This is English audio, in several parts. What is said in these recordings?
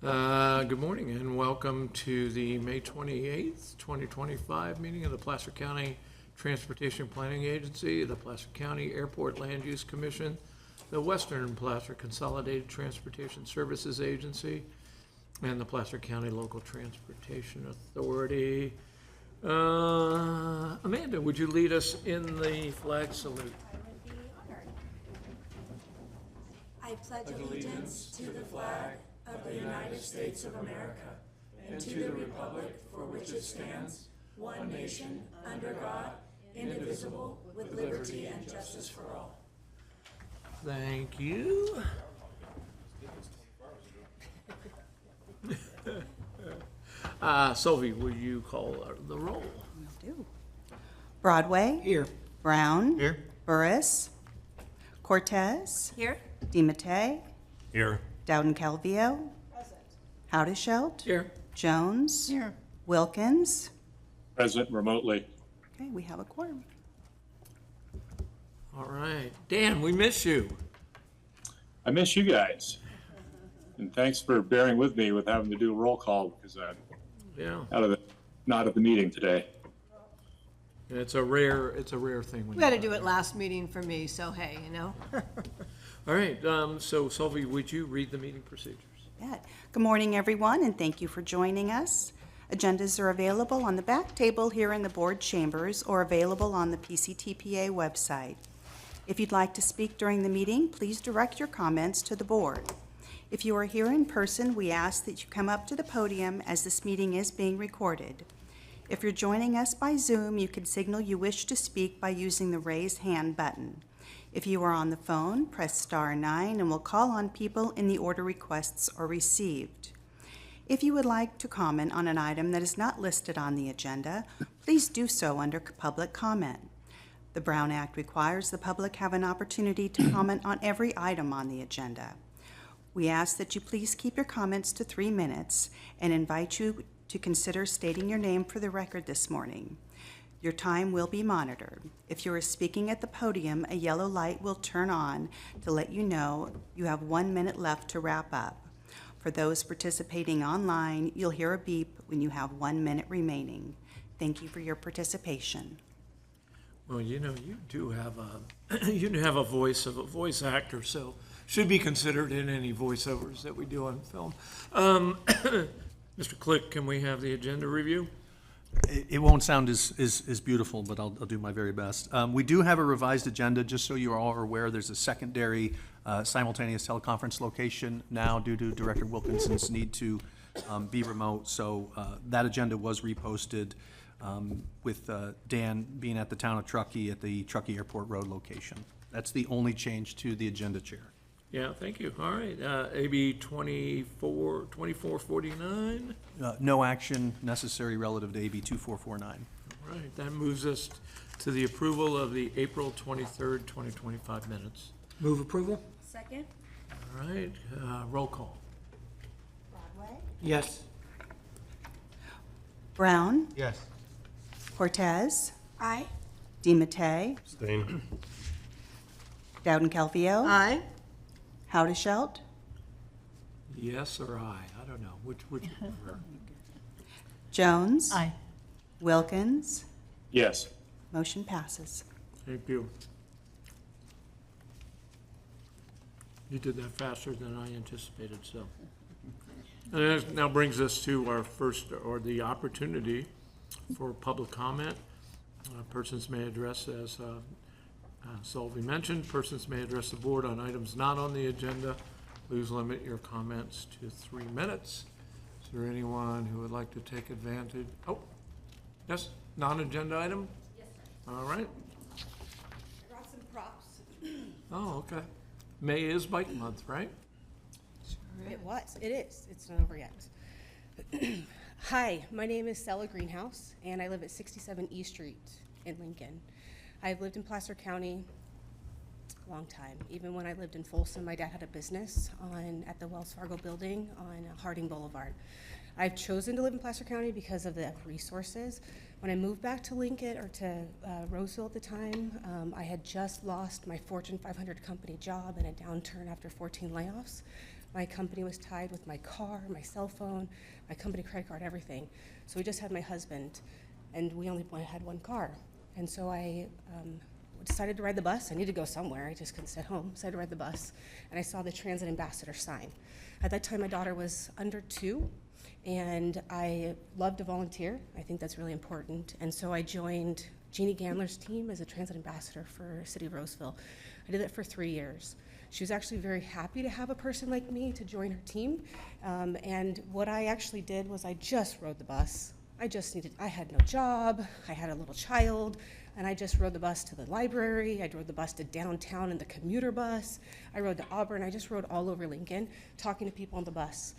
Good morning and welcome to the May 28th, 2025 meeting of the Placer County Transportation Planning Agency, the Placer County Airport Land Use Commission, the Western Placer Consolidated Transportation Services Agency, and the Placer County Local Transportation Authority. Amanda, would you lead us in the flag salute? I would be honored. I pledge allegiance to the flag of the United States of America and to the republic for which it stands, one nation, under God, indivisible, with liberty and justice for all. Thank you. Sylvie, will you call the roll? Will do. Broadway. Here. Brown. Here. Burris. Cortez. Here? DiMattei. Here. Dowden Calvillo. Howdeshelt. Here. Jones. Here. Wilkins. Present remotely. Okay, we have a quorum. All right. Dan, we miss you. I miss you guys. And thanks for bearing with me with having to do a roll call because I'm Yeah. not at the meeting today. It's a rare thing. We had to do it last meeting for me, so hey, you know. All right. So Sylvie, would you read the meeting procedures? Yeah. Good morning, everyone, and thank you for joining us. Agendas are available on the back table here in the board chambers or available on the PCTPA website. If you'd like to speak during the meeting, please direct your comments to the board. If you are here in person, we ask that you come up to the podium as this meeting is being recorded. If you're joining us by Zoom, you can signal you wish to speak by using the raise hand button. If you are on the phone, press *9 and we'll call on people in the order requests are received. If you would like to comment on an item that is not listed on the agenda, please do so under public comment. The Brown Act requires the public have an opportunity to comment on every item on the agenda. We ask that you please keep your comments to 3 minutes and invite you to consider stating your name for the record this morning. Your time will be monitored. If you are speaking at the podium, a yellow light will turn on to let you know you have 1 minute left to wrap up. For those participating online, you'll hear a beep when you have 1 minute remaining. Thank you for your participation. Well, you know, you do have a voice of a voice actor, so should be considered in any voiceovers that we do on film. Mr. Click, can we have the agenda review? It won't sound as beautiful, but I'll do my very best. We do have a revised agenda, just so you all are aware. There's a secondary simultaneous teleconference location now due to Director Wilkinson's need to be remote. So that agenda was reposted with Dan being at the town of Truckee at the Truckee Airport Road location. That's the only change to the agenda, Chair. Yeah, thank you. All right, AB 2449. No action necessary relative to AB 2449. All right, that moves us to the approval of the April 23rd, 2025 minutes. Move approval? Second? All right, roll call. Broadway. Yes. Brown. Yes. Cortez. Aye. DiMattei. Abstain. Dowden Calvillo. Aye. Howdeshelt. Yes or aye? I don't know. Which you prefer? Jones. Aye. Wilkins. Yes. Motion passes. Thank you. You did that faster than I anticipated, so. And that now brings us to our first, or the opportunity for public comment. Persons may address, as Sylvie mentioned, persons may address the board on items not on the agenda. Please limit your comments to 3 minutes. Is there anyone who would like to take advantage? Oh, yes, non-agenda item? Yes, sir. All right. I brought some props. Oh, okay. May is bike month, right? It was. It is. It's not over yet. Hi, my name is Stella Greenhouse, and I live at 67 East Street in Lincoln. I've lived in Placer County a long time. Even when I lived in Folsom, my dad had a business at the Wells Fargo building on Harding Boulevard. I've chosen to live in Placer County because of the resources. When I moved back to Lincoln, or to Roseville at the time, I had just lost my Fortune 500 company job in a downturn after 14 layoffs. My company was tied with my car, my cell phone, my company credit card, everything. So we just had my husband, and we only had one car. And so I decided to ride the bus. I needed to go somewhere. I just couldn't sit home. Decided to ride the bus, and I saw the transit ambassador sign. At that time, my daughter was under 2, and I love to volunteer. I think that's really important. And so I joined Jeannie Gandler's team as a transit ambassador for City of Roseville. I did that for 3 years. She was actually very happy to have a person like me to join her team. And what I actually did was I just rode the bus. I had no job, I had a little child, and I just rode the bus to the library, I rode the bus to downtown in the commuter bus, I rode to Auburn, I just rode all over Lincoln, talking to people on the bus.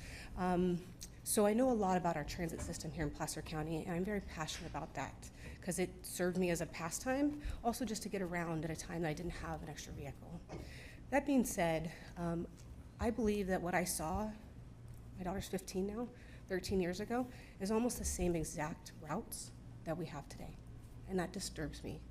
So I know a lot about our transit system here in Placer County, and I'm very passionate about that, because it served me as a pastime, also just to get around at a time that I didn't have an extra vehicle. That being said, I believe that what I saw, my daughter's 15 now, 13 years ago, is almost the same exact routes that we have today, and that disturbs me.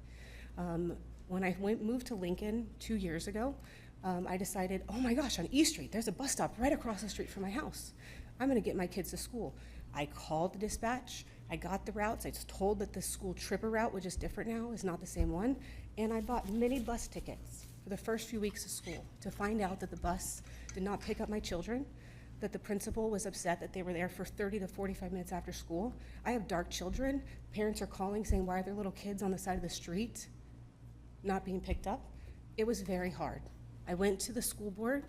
When I moved to Lincoln 2 years ago, I decided, oh my gosh, on E Street, there's a bus stop right across the street from my house. I'm gonna get my kids to school. I called the dispatch, I got the routes, I was told that the school tripper route, which is different now, is not the same one, and I bought many bus tickets for the first few weeks of school to find out that the bus did not pick up my children, that the principal was upset that they were there for 30 to 45 minutes after school. I have dark children. Parents are calling saying, why are there little kids on the side of the street not being picked up? It was very hard. I went to the school board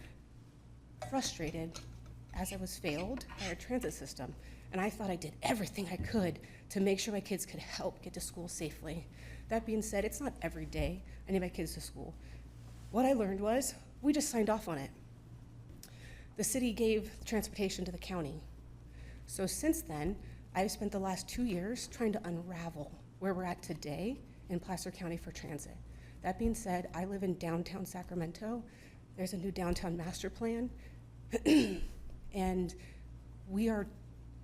frustrated as I was failed by our transit system. And I thought I did everything I could to make sure my kids could help get to school safely. That being said, it's not every day I need my kids to school. What I learned was, we just signed off on it. The city gave transportation to the county. So since then, I've spent the last 2 years trying to unravel where we're at today in Placer County for transit. That being said, I live in downtown Sacramento. There's a new downtown master plan. And we are,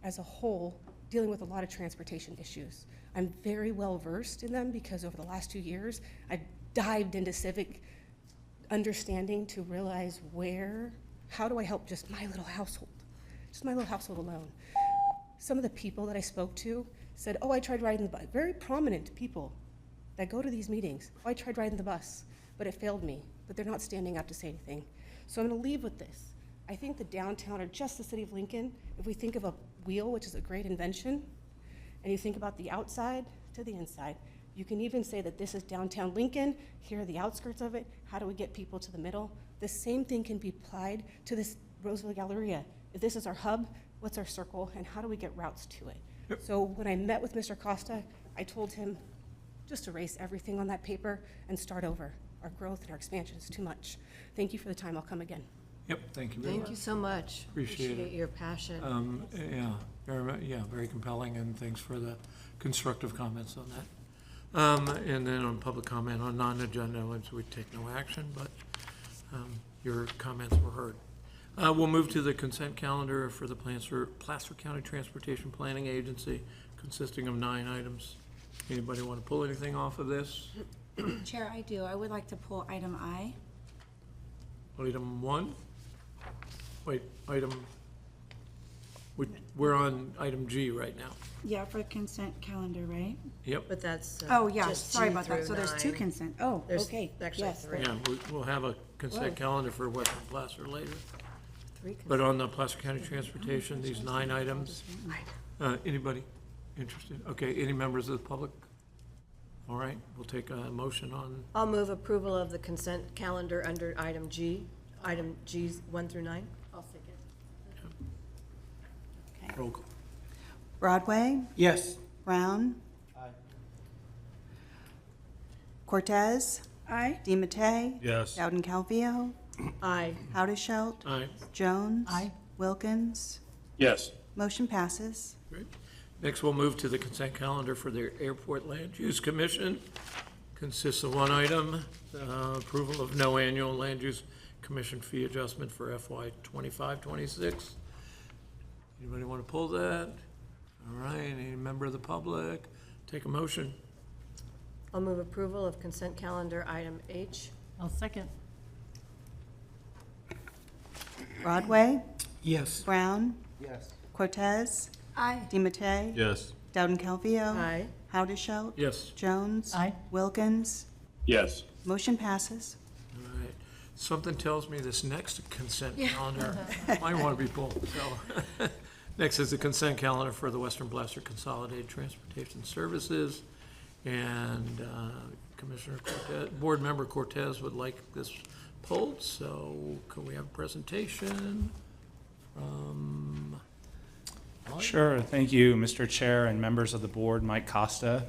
as a whole, dealing with a lot of transportation issues. I'm very well versed in them because over the last 2 years, I've dived into civic understanding to realize how do I help just my little household alone. Some of the people that I spoke to said, oh, I tried riding the bus. Very prominent people that go to these meetings. Oh, I tried riding the bus, but it failed me. But they're not standing up to say anything. So I'm gonna leave with this. I think the downtown, or just the city of Lincoln, if we think of a wheel, which is a great invention, and you think about the outside to the inside, you can even say that this is downtown Lincoln, here are the outskirts of it, how do we get people to the middle? The same thing can be applied to this Roseville Galleria. If this is our hub, what's our circle, and how do we get routes to it? Yep. So when I met with Mr. Costa, I told him, just erase everything on that paper and start over. Our growth and our expansion is too much. Thank you for the time, I'll come again. Yep, thank you very much. Thank you so much. Appreciate it. your passion. Very compelling, and thanks for the constructive comments on that. And then on public comment on non-agenda items, we take no action, but your comments were heard. We'll move to the consent calendar for the Placer County Transportation Planning Agency, consisting of 9 items. Anybody want to pull anything off of this? Chair, I do. I would like to pull item I. Item 1? Wait, we're on item G right now. Yeah, for consent calendar, right? Yep. But that's. Oh, yeah, just sorry G about that. So through there's 2 9. consent. Oh, There's okay. actually Yes. 3. Yeah, we'll have a consent calendar for Western Placer later. 3 But on the Placer County Transportation, these 9 items, anybody interested? Okay, any members of the public? All right, we'll take a motion on, I'll move approval of the consent calendar under item G, item G's 1 through 9. I'll second. roll call. Broadway, Yes. Brown. Cortez, Aye. DiMattei. Yes. Dowden Calvillo, Aye. Howdeshelt, Aye, Jones. Wilkins. Yes. Motion passes. great. Next, we'll move to the consent calendar for the Airport Land Use Commission. Consists of 1 item, approval of no annual land use commission fee adjustment for FY 25-26. Anybody want to pull that? All right, any member of the public? Take a motion. I'll move approval of consent calendar item H. I'll second. Broadway, Yes. Brown, Yes. Cortez, Aye. DiMattei, Yes. Dowden Calvillo, Aye. Howdeshout, Yes. Jones, Aye. Wilkins. Yes. Motion passes. All right. Something tells me this next consent calendar might want to be pulled, so. Next is the consent calendar for the Western Placer Consolidated Transportation Services. And Commissioner Cortez, Board Member Cortez would like this pulled, so can we have a presentation from Mike? Sure. Thank you, Mr. Chair and members of the board. Mike Costa.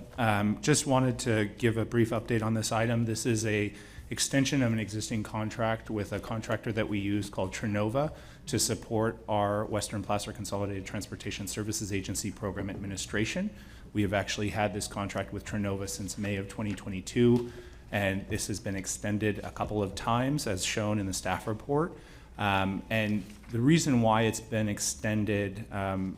Just wanted to give a brief update on this item. This is a extension of an existing contract with a contractor that we use called Trinova to support our Western Placer Consolidated Transportation Services Agency program administration. We have actually had this contract with Trinova since May of 2022, and this has been extended a couple of times as shown in the staff report. And the reason why it's been extended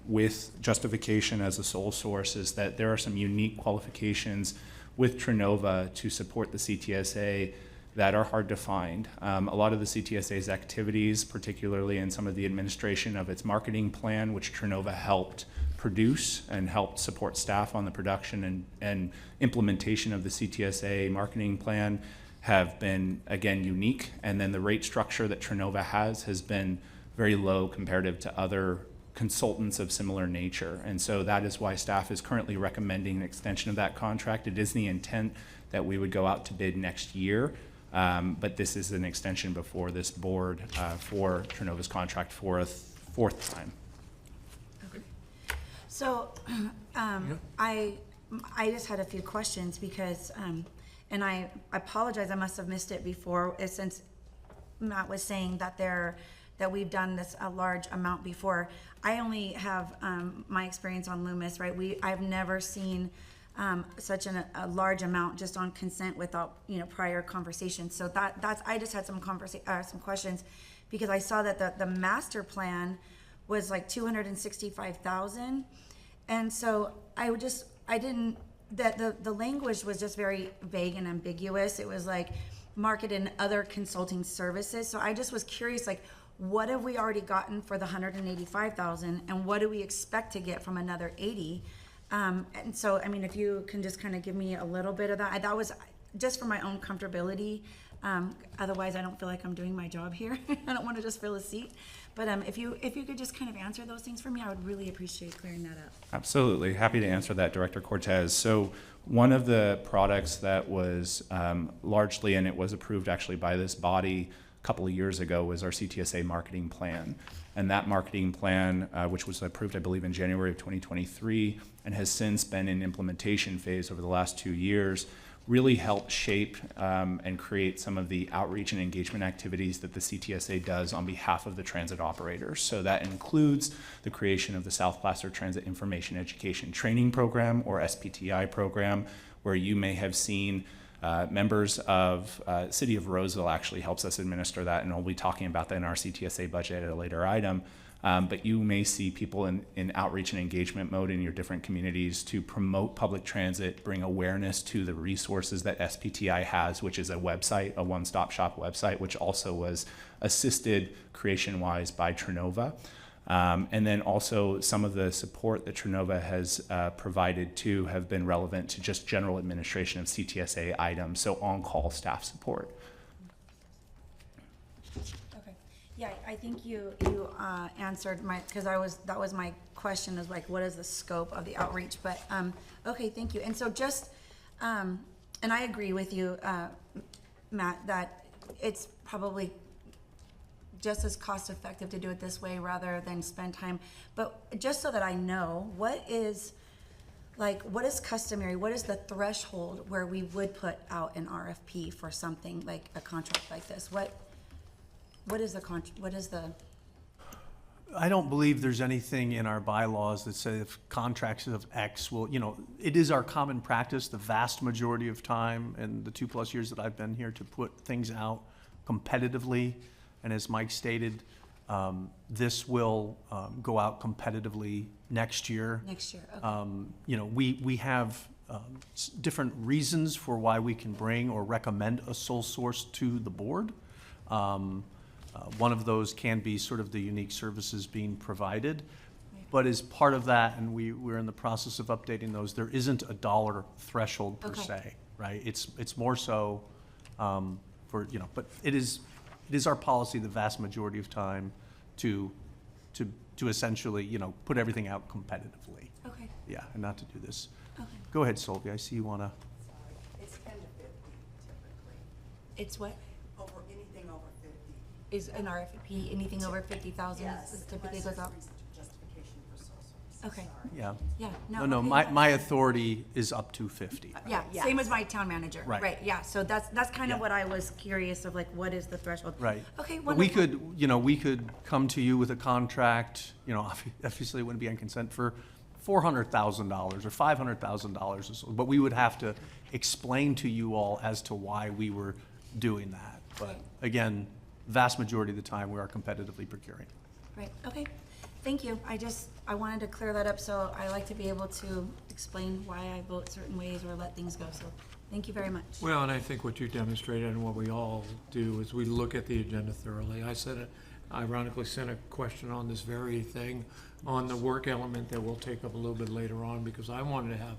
with justification as a sole source is that there are some unique qualifications with Trinova to support the CTSA that are hard to find. A lot of the CTSA's activities, particularly in some of the administration of its marketing plan, which Trinova helped produce and helped support staff on the production and implementation of the CTSA marketing plan, have been, again, unique. And then the rate structure that Trinova has been very low comparative to other consultants of similar nature. And so that is why staff is currently recommending an extension of that contract. It is the intent that we would go out to bid next year. But this is an extension before this board for Trinova's contract for a fourth time. So, I just had a few questions because, and I apologize, I must have missed it before, since Matt was saying that that we've done this a large amount before. I only have my experience on Loomis, right? I've never seen such a large amount just on consent without prior conversation. So that's I just had some questions because I saw that the master plan was like 265,000, and so the language was just very vague and ambiguous. It was like market and other consulting services. So I just was curious, like, what have we already gotten for the 185,000, and what do we expect to get from another 80? And so, I mean, if you can just kind of give me a little bit of that. That was just for my own comfortability. Otherwise, I don't feel like I'm doing my job here. I don't want to just fill a seat. But if you could just kind of answer those things for me, I would really appreciate clearing that up. Absolutely. Happy to answer that, Director Cortez. So one of the products that was largely, and it was approved actually by this body a couple of years ago, was our CTSA marketing plan. And that marketing plan, which was approved, I believe, in January of 2023, and has since been in implementation phase over the last 2 years, really helped shape and create some of the outreach and engagement activities that the CTSA does on behalf of the transit operators. So that includes the creation of the South Placer Transit Information Education Training Program, or SPTI program, where you may have seen members of City of Roseville actually helps us administer that, and we'll be talking about that in our CTSA budget at a later item. But you may see people in outreach and engagement mode in your different communities to promote public transit, bring awareness to the resources that SPTI has, which is a website, a one-stop shop website, which also was assisted creation-wise by Trinova. And then also some of the support that Trinova has provided to have been relevant to just general administration of CTSA items, so on-call staff support. Yeah, I think you answered because that was my question, is like, what is the scope of the outreach? But okay, thank you. And so just and I agree with you, Matt, that it's probably just as cost effective to do it this way rather than spend time. But just so that I know, what is customary? What is the threshold where we would put out an RFP for something like a contract like this? What is the I don't believe there's anything in our bylaws that say if contracts of X will, it is our common practice the vast majority of time in the 2+ years that I've been here to put things out competitively. And as Mike stated, this will go out competitively next year. next year? Okay. We have different reasons for why we can bring or recommend a sole source to the board. One of those can be sort of the unique services being provided. But as part of that, and we're in the process of updating those, there isn't a dollar threshold per Okay. se, right? It's more so for, but it is our policy the vast majority of time to essentially, put everything out competitively. Okay, Yeah, and not to do this. okay. Go ahead, Sylvia, I see you wanna, It's 10 to 50 typically, It's what? anything over 50. Is an RFP, anything over 50,000 is typically goes out? Justification for sole source. Okay, yeah. yeah, no. No, okay, my that's- authority is up to 50. Yeah, same as my town manager. Right. Yeah, so that's kind of Yeah. what I was curious of, like, what is the threshold? Right. Okay, But we wonderful. could, we could come to you with a contract, obviously it wouldn't be on consent for $400,000 or $500,000 or so, but we would have to explain to you all as to why we were doing that. But again, vast majority of the time, we are competitively procuring. Right, okay, thank you. I wanted to clear that up, so I like to be able to explain why I vote certain ways or let things go, so thank you very much. Well, and I think what you demonstrated and what we all do is we look at the agenda thoroughly. I ironically sent a question on this very thing, on the work element that we'll take up a little bit later on, because I wanted to have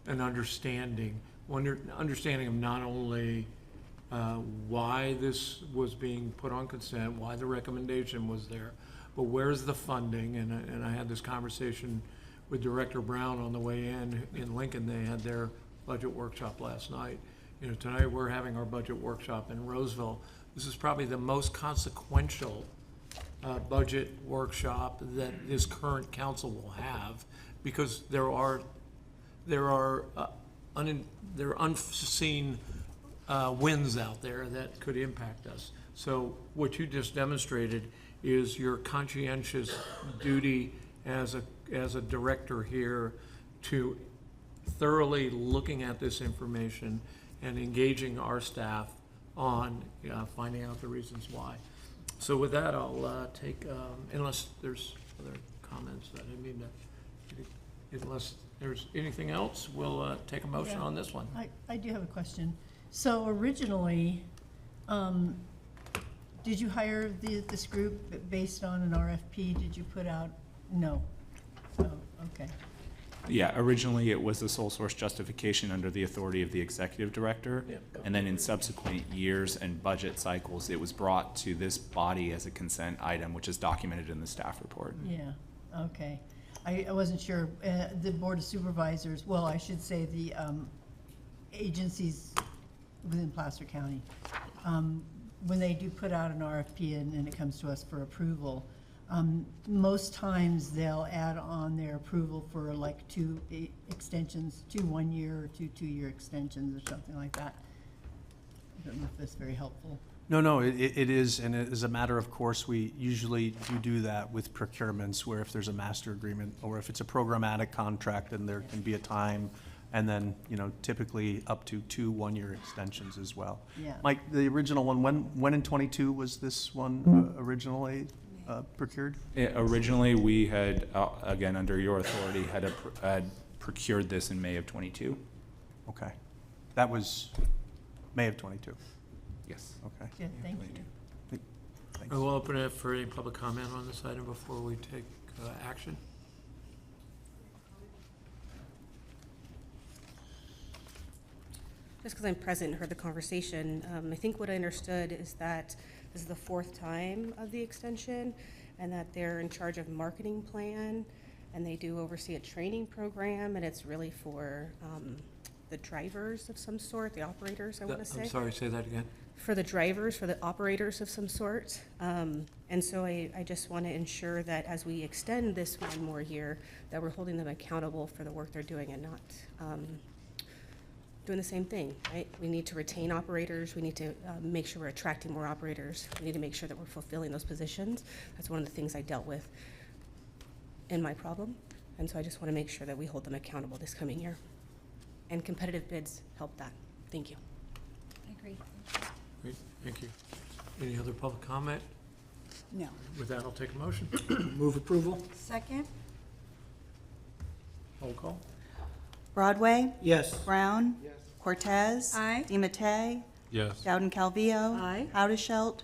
an understanding of not only why this was being put on consent, why the recommendation was there, but where's the funding? And I had this conversation with Director Brown on the way in Lincoln. They had their budget workshop last night. Tonight we're having our budget workshop in Roseville. This is probably the most consequential budget workshop that this current council will have, because there are unforeseen winds out there that could impact us. So what you just demonstrated is your conscientious duty as a director here to thoroughly looking at this information and engaging our staff on finding out the reasons why. So with that, I'll take, unless there's other comments that I mean to, unless there's anything else, we'll take a motion Yeah. on this one. I do have a question. So originally, did you hire this group based on an RFP? Did you put out? No. Oh, okay. Yeah, originally it was a sole source justification under the authority of the executive director. Yeah. And then in subsequent years and budget cycles, it was brought to this body as a consent item, which is documented in the staff report. Yeah, okay. I wasn't sure. The Board of Supervisors, well, I should say the agencies within Placer County, when they do put out an RFP and it comes to us for approval, most times they'll add on their approval for like 2 extensions, 2 1-year or 2 2-year extensions or something like that. I don't know if that's very helpful. No, it is, and it is a matter of course, we usually do that with procurements, where if there's a master agreement, or if it's a programmatic contract, then there can be a time, and then, typically up to 2 1-year extensions as well. Yeah. Mike, the original one, when in '22 was this one originally procured? Originally, we had, again, under your authority, had procured this in May of '22. Okay. That was May of '22. Yes. Okay. Yeah, thank you. Thanks. We'll open it for any public comment on this item before we take action. Just because I'm present and heard the conversation, I think what I understood is that this is the 4th time of the extension, and that they're in charge of marketing plan, and they do oversee a training program, and it's really for the drivers of some sort, the operators, I want to say. I'm sorry, say that again. For the drivers, for the operators of some sort. And so I just want to ensure that as we extend this 1 more year, that we're holding them accountable for the work they're doing and not doing the same thing, right? We need to retain operators. We need to make sure we're attracting more operators. We need to make sure that we're fulfilling those positions. That's one of the things I dealt with in my problem. And so I just want to make sure that we hold them accountable this coming year. And competitive bids help that. Thank you. I agree. Great, thank you. Any other public comment? No. With that, I'll take a motion. Move approval. Second? Roll call. Broadway? Yes. Brown? Cortez? Aye. DiMattei? Yes. Dowden Calvillo? Aye. Haudashelt?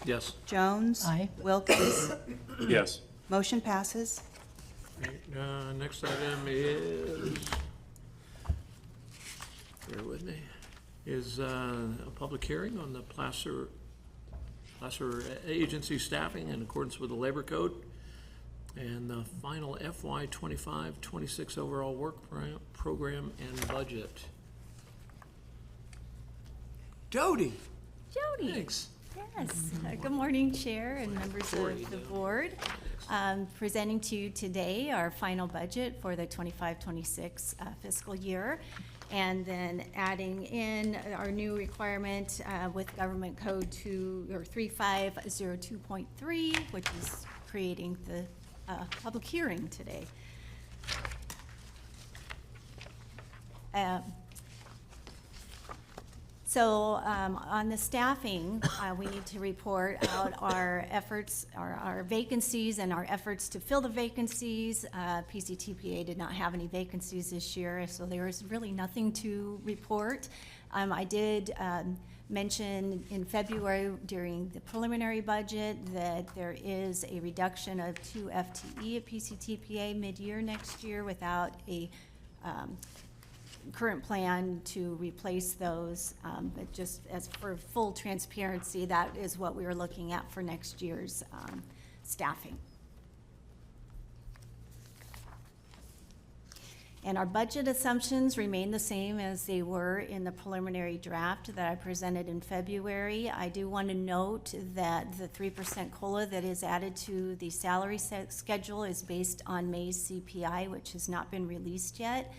Yes. Jones? Aye. Wilkins? Yes. Motion passes. Next item is, bear with me, is a public hearing on the Placer agency staffing in accordance with the labor code and the final FY 25-26 overall work program and budget. Jody, Jody. thanks. Yes. Good morning, Chair and members of the board. Presenting to you today our final budget for the 25-26 fiscal year, and then adding in our new requirement with Government Code 3502.3, which is creating the public hearing today. So on the staffing, we need to report out our efforts, our vacancies and our efforts to fill the vacancies. PCTPA did not have any vacancies this year, so there is really nothing to report. I did mention in February during the preliminary budget that there is a reduction of 2 FTE at PCTPA mid-year next year without a current plan to replace those, but just as for full transparency, that is what we were looking at for next year's staffing. And our budget assumptions remain the same as they were in the preliminary draft that I presented in February. I do want to note that the 3% COLA that is added to the salary schedule is based on May's CPI, which has not been released yet.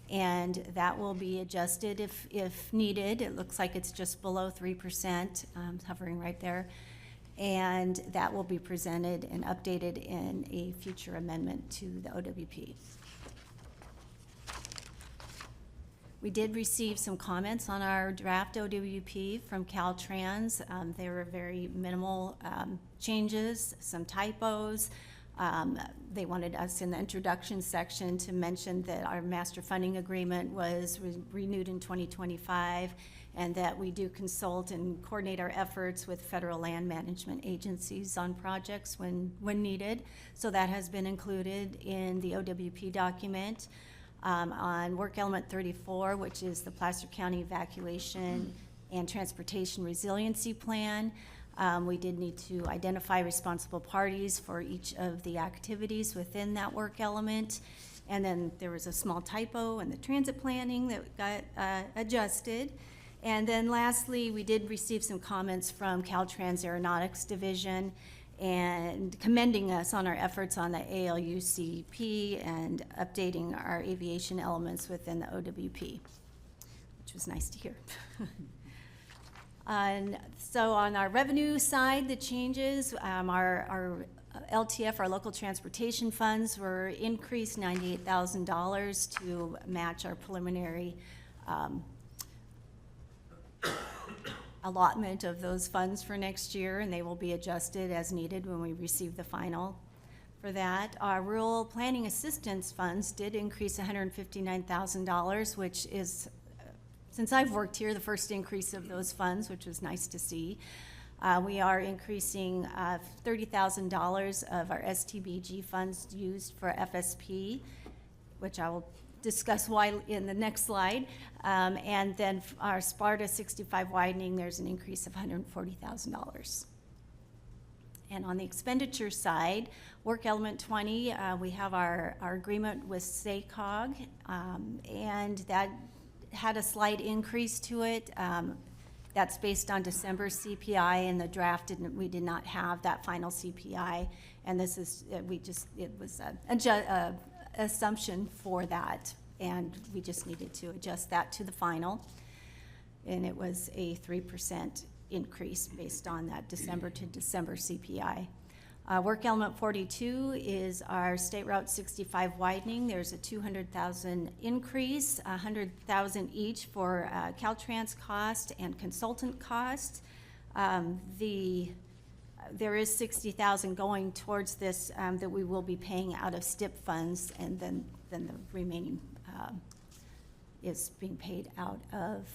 And that will be adjusted if needed. It looks like it's just below 3%, hovering right there. And that will be presented and updated in a future amendment to the OWP. We did receive some comments on our draft OWP from Caltrans. They were very minimal changes, some typos. They wanted us in the introduction section to mention that our master funding agreement was renewed in 2025 and that we do consult and coordinate our efforts with federal land management agencies on projects when needed. So that has been included in the OWP document. On work element 34, which is the Placer County Evacuation and Transportation Resiliency Plan, we did need to identify responsible parties for each of the activities within that work element. And then there was a small typo in the transit planning that got adjusted. And then lastly, we did receive some comments from Caltrans Aeronautics Division and commending us on our efforts on the ALUCP and updating our aviation elements within the OWP, which was nice to hear. And so on our revenue side, the changes, our LTF, our local transportation funds, were increased $98,000 to match our preliminary allotment of those funds for next year, and they will be adjusted as needed when we receive the final for that. Our rural planning assistance funds did increase $159,000, which is, since I've worked here, the first increase of those funds, which was nice to see. We are increasing $30,000 of our STBG funds used for FSP, which I will discuss why in the next slide. And then our Sparta 65 widening, there's an increase of $140,000. And on the expenditure side, work element 20, we have our agreement with SACOG, and that had a slight increase to it. That's based on December CPI, and the draft we did not have that final CPI. And this is, it was a assumption for that, and we just needed to adjust that to the final. And it was a 3% increase based on that December to December CPI. Work element 42 is our State Route 65 widening. There's a $200,000 increase, $100,000 each for Caltrans cost and consultant cost. There is $60,000 going towards this that we will be paying out of STIP funds, and then the remaining is being paid out of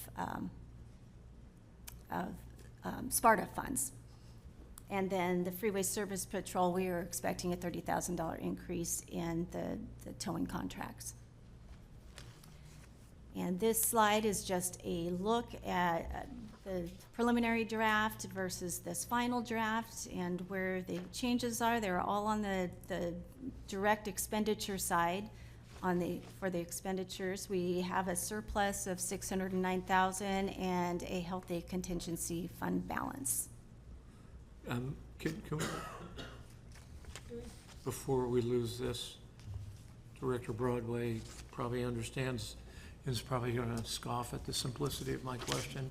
Sparta funds. And then the Freeway Service Patrol, we are expecting a $30,000 increase in the towing contracts. And this slide is just a look at the preliminary draft versus this final draft and where the changes are. They're all on the direct expenditure side. For the expenditures, we have a surplus of $609,000 and a healthy contingency fund balance. Can we, before we lose this, Director Broadway probably understands, is probably gonna scoff at the simplicity of my question.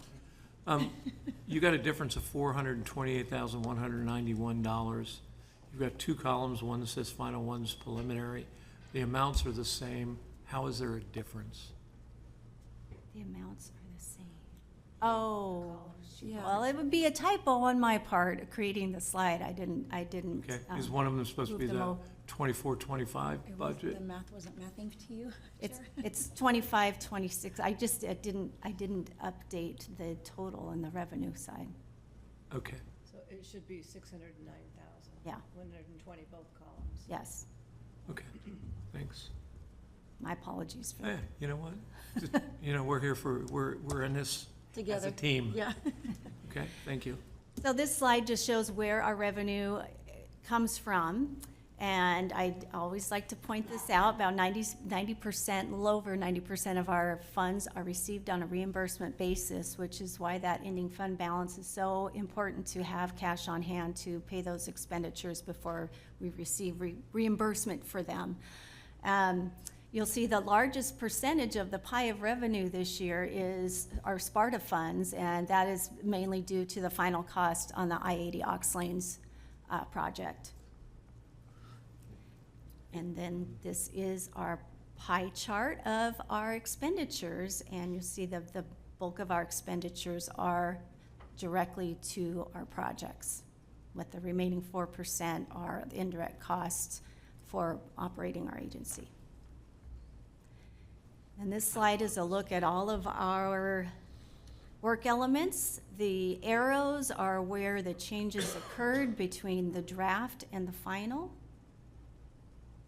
You got a difference of $428,191. You've got two columns, one that says final, one's preliminary. The amounts are the same. How is there a difference? The amounts are the same. Oh, well, it would be a typo on my part, creating the slide. I didn't. Okay, is one of them supposed to be move them the all. 24-25 budget? The math wasn't mathing to you? It's 25, 26. I didn't update the total in the revenue side. Okay, So it should be 609,000. Yeah. 120 both columns. Yes, okay, thanks. my apologies for Hey, that. you know what? You know, we're here for, we're in this as a Together. team. Yeah. Okay, thank you. So this slide just shows where our revenue comes from. And I always like to point this out, about 90%, a little over 90% of our funds are received on a reimbursement basis, which is why that ending fund balance is so important to have cash on hand to pay those expenditures before we receive reimbursement for them. You'll see the largest percentage of the pie of revenue this year is our Sparta funds, and that is mainly due to the final cost on the I-80 Aux Lanes project. And then this is our pie chart of our expenditures, and you'll see the bulk of our expenditures are directly to our projects, with the remaining 4% are the indirect costs for operating our agency. And this slide is a look at all of our work elements. The arrows are where the changes occurred between the draft and the final.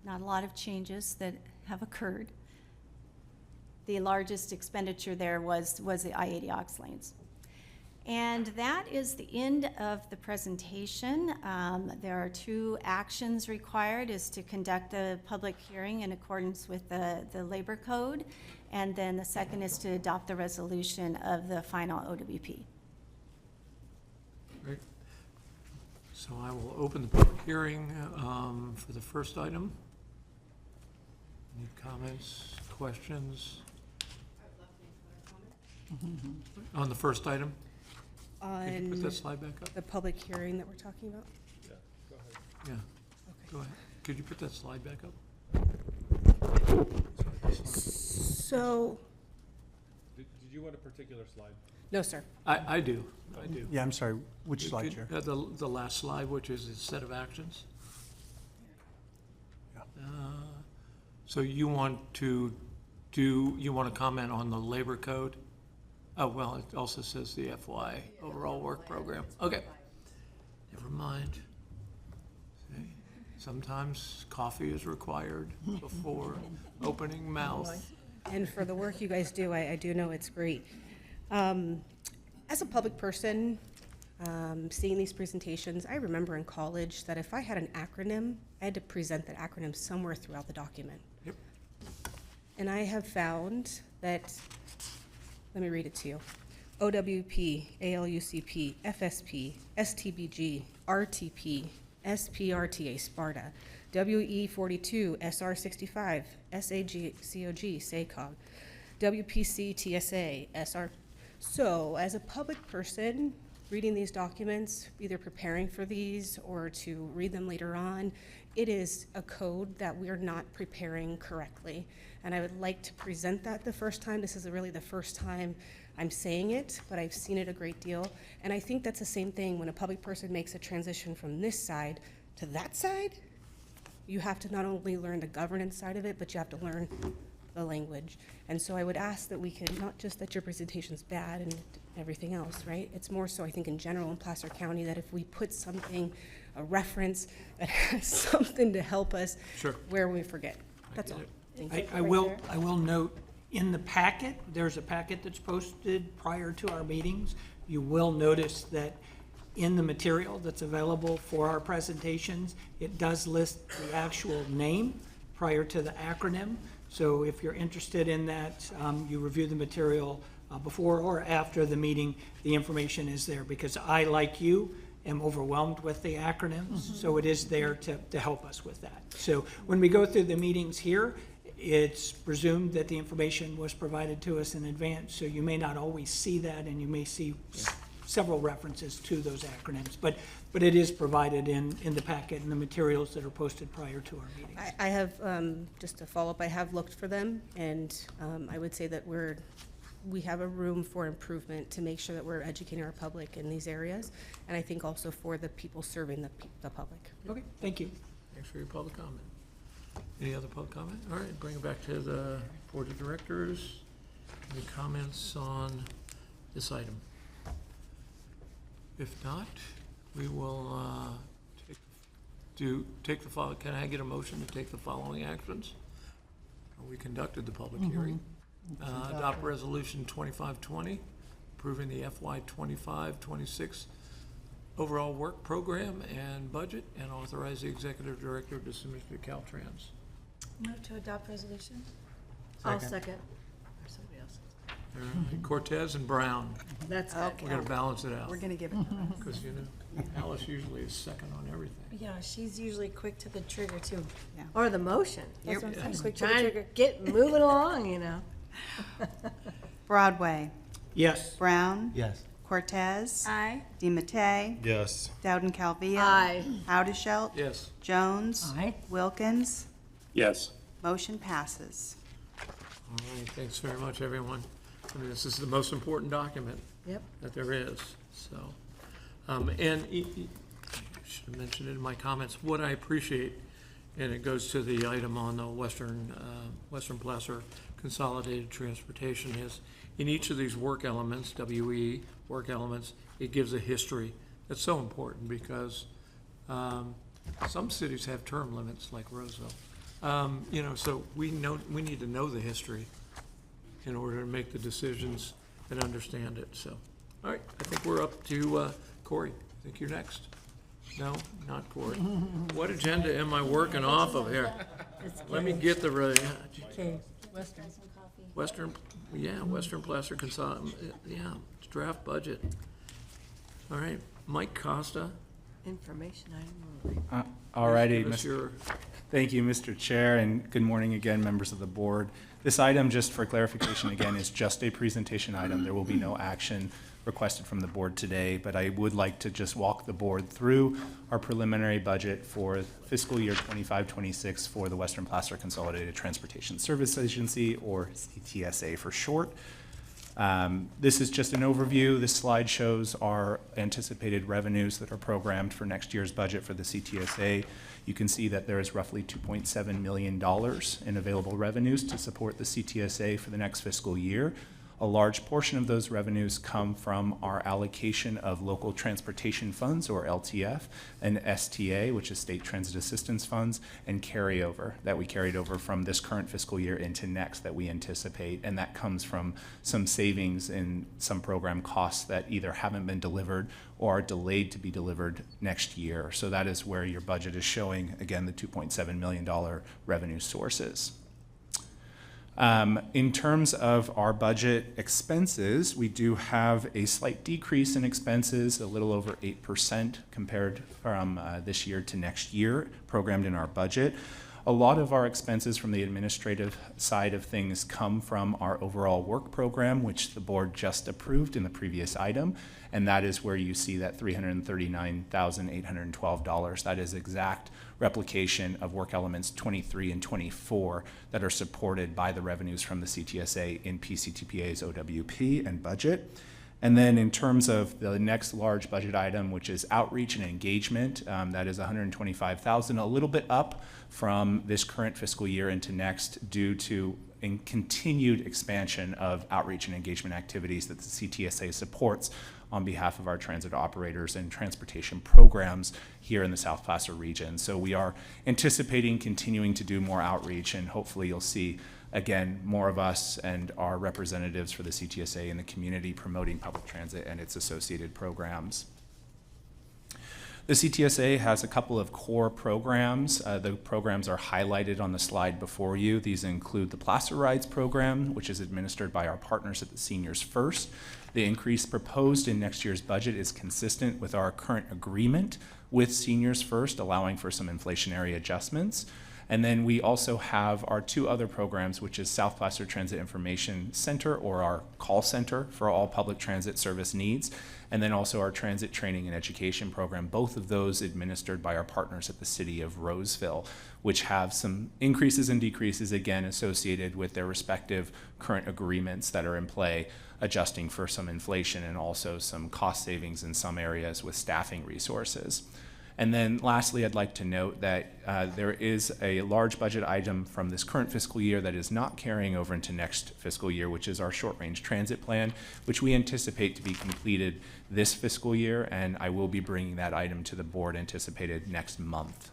Not a lot of changes that have occurred. The largest expenditure there was the I-80 Aux Lanes. And that is the end of the presentation. There are two actions required, is to conduct a public hearing in accordance with the labor code, and then the second is to adopt the resolution of the final OWP. Great. So I will open the public hearing for the first item. Any comments, questions? On the first item? Could you put that On slide back up? the public hearing that we're talking about? Yeah, Okay. go ahead. Could you put that slide back up? So, Did you want a particular slide? no, sir. I do. Yeah, I'm sorry, which slide, Chair? The last slide, which is a set of actions. Yeah. So you want to comment on the labor code? Oh, well, it also says the FY, overall work program. Okay, never mind. See, sometimes coffee is required before opening mouth. And for the work you guys do, I do know it's great. As a public person, seeing these presentations, I remember in college that if I had an acronym, I had to present that acronym somewhere throughout the document. Yep. And I have found that, let me read it to you. OWP, ALUCP, FSP, STBG, RTP, SPRTA, Sparta, WE42, SR65, SAGCOG, SACOG, WPC, TSA, SR. So as a public person, reading these documents, either preparing for these or to read them later on, it is a code that we're not preparing correctly. And I would like to present that the first time. This is really the first time I'm saying it, but I've seen it a great deal. And I think that's the same thing when a public person makes a transition from this side to that side. You have to not only learn the governance side of it, but you have to learn the language. And so I would ask that we could, not just that your presentation's bad and everything else, right? It's more so, I think, in general in Placer County, that if we put something, a reference that has something to help us Sure. where we forget. That's all. get it. Thank you. I will note, in the packet, there's a packet that's posted prior to our meetings. You will notice that in the material that's available for our presentations, it does list the actual name prior to the acronym. So if you're interested in that, you review the material before or after the meeting, the information is there, because I, like you, am overwhelmed with the acronyms, so it is there to help us with that. So when we go through the meetings here, it's presumed that the information was provided to us in advance, so you may not always see that, and you may see several references to those acronyms, but it is provided in the packet and the materials that are posted prior to our meetings. I have, just to follow up, I have looked for them, and I would say that we have a room for improvement to make sure that we're educating our public in these areas, and I think also for the people serving the public. Okay, thank you. Thanks for your public comment. Any other public comment? All right, bring it back to the Board of Directors. Any comments on this item? If not, we will take the follow. Can I get a motion to take the following actions? We conducted the public hearing. Adopt Resolution 2520, approving the FY 25-26 overall work program and budget, and authorize the executive director to submit to Caltrans. Move to adopt resolution? I'll second. Or somebody else. All right, Cortez and Brown. That's Okay. good. We're gonna balance it out, We're gonna give it to her. because, you know, Alice usually is second on everything. Yeah, she's usually quick to the trigger too. Yeah. Or the motion. That's You're- what I'm saying, yes. quick to the trigger. Get moving along, you know. Broadway, Yes. Brown, Yes. Cortez, Aye. DeMattei, Yes. Dowden Calvillo. Aye. Howdeshelt. Yes. Jones. Aye. Wilkins. Yes. Motion passes. All right, thanks very much, everyone. I mean, this is the most important document Yep. that there is, so. And I should have mentioned it in my comments, what I appreciate, and it goes to the item on the Western Placer Consolidated Transportation, is in each of these work elements, WE work elements, it gives a history. That's so important, because some cities have term limits, like Roseville. You know, so we need to know the history in order to make the decisions and understand it, so. All right, I think we're up to Corey. I think you're next. No, not Corey. What agenda am I working off of here? Let me get the, Okay, Western. Western Placer it's draft budget. All right, Mike Costa. Information item. All righty, Give us your- Thank you, Mr. Chair, and good morning again, members of the board. This item, just for clarification again, is just a presentation item. There will be no action requested from the board today, but I would like to just walk the board through our preliminary budget for fiscal year 25-26 for the Western Placer Consolidated Transportation Service Agency, or CTSA for short. This is just an overview. This slide shows our anticipated revenues that are programmed for next year's budget for the CTSA. You can see that there is roughly $2.7 million in available revenues to support the CTSA for the next fiscal year. A large portion of those revenues come from our allocation of local transportation funds, or LTF, and STA, which is State Transit Assistance Funds, and carryover that we carried over from this current fiscal year into next that we anticipate. And that comes from some savings in some program costs that either haven't been delivered or are delayed to be delivered next year. So that is where your budget is showing, again, the $2.7 million revenue sources. In terms of our budget expenses, we do have a slight decrease in expenses, a little over 8% compared from this year to next year, programmed in our budget. A lot of our expenses from the administrative side of things come from our overall work program, which the board just approved in the previous item, and that is where you see that $339,812. That is exact replication of work elements 23 and 24 that are supported by the revenues from the CTSA in PCTPA's OWP and budget. And then in terms of the next large budget item, which is outreach and engagement, that is $125,000, a little bit up from this current fiscal year into next due to continued expansion of outreach and engagement activities that the CTSA supports on behalf of our transit operators and transportation programs here in the South Placer region. So we are anticipating continuing to do more outreach, and hopefully you'll see again, more of us and our representatives for the CTSA in the community promoting public transit and its associated programs. The CTSA has a couple of core programs. The programs are highlighted on the slide before you. These include the Placer Rides program, which is administered by our partners at the Seniors First. The increase proposed in next year's budget is consistent with our current agreement with Seniors First, allowing for some inflationary adjustments. And then we also have our two other programs, which is South Placer Transit Information Center, or our call center for all public transit service needs, and then also our transit training and education program, both of those administered by our partners at the City of Roseville, which have some increases and decreases, again, associated with their respective current agreements that are in play, adjusting for some inflation and also some cost savings in some areas with staffing resources. And then lastly, I'd like to note that there is a large budget item from this current fiscal year that is not carrying over into next fiscal year, which is our short-range transit plan, which we anticipate to be completed this fiscal year, and I will be bringing that item to the board anticipated next month.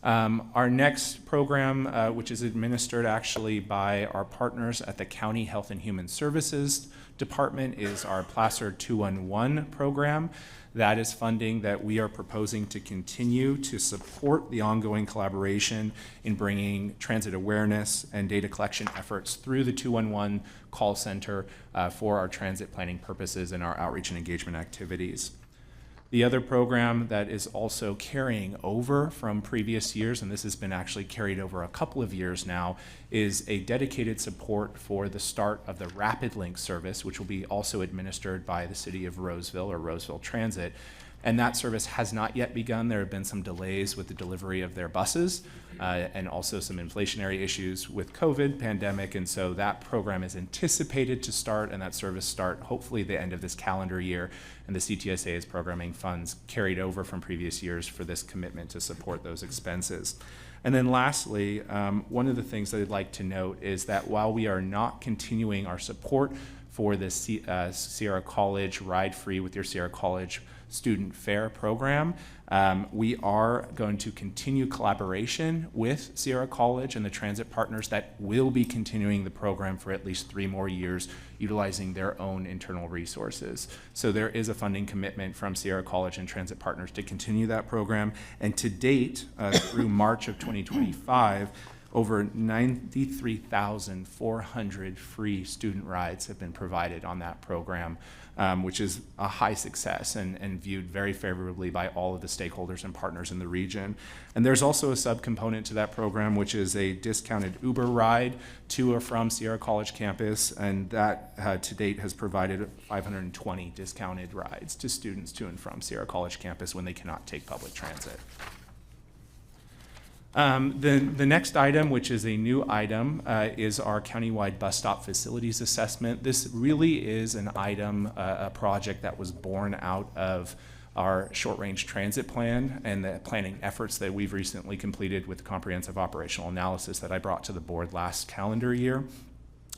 Our next program, which is administered actually by our partners at the County Health and Human Services Department, is our Placer 211 program. That is funding that we are proposing to continue to support the ongoing collaboration in bringing transit awareness and data collection efforts through the 211 call center for our transit planning purposes and our outreach and engagement activities. The other program that is also carrying over from previous years, and this has been actually carried over a couple of years now, is a dedicated support for the start of the Rapid Link service, which will be also administered by the City of Roseville or Roseville Transit. And that service has not yet begun. There have been some delays with the delivery of their buses and also some inflationary issues with COVID pandemic. And so that program is anticipated to start and that service start hopefully the end of this calendar year. And the CTSA is programming funds carried over from previous years for this commitment to support those expenses. And then lastly, one of the things that I'd like to note is that while we are not continuing our support for the Sierra College Ride Free with Your Sierra College student fare program, we are going to continue collaboration with Sierra College and the transit partners that will be continuing the program for at least 3 more years, utilizing their own internal resources. So there is a funding commitment from Sierra College and transit partners to continue that program. And to date, through March of 2025, over 93,400 free student rides have been provided on that program, which is a high success and viewed very favorably by all of the stakeholders and partners in the region. And there's also a subcomponent to that program, which is a discounted Uber ride to or from Sierra College campus, and that to date has provided 520 discounted rides to students to and from Sierra College campus when they cannot take public transit. The next item, which is a new item, is our countywide bus stop facilities assessment. This really is an item, a project that was born out of our short-range transit plan and the planning efforts that we've recently completed with the comprehensive operational analysis that I brought to the board last calendar year.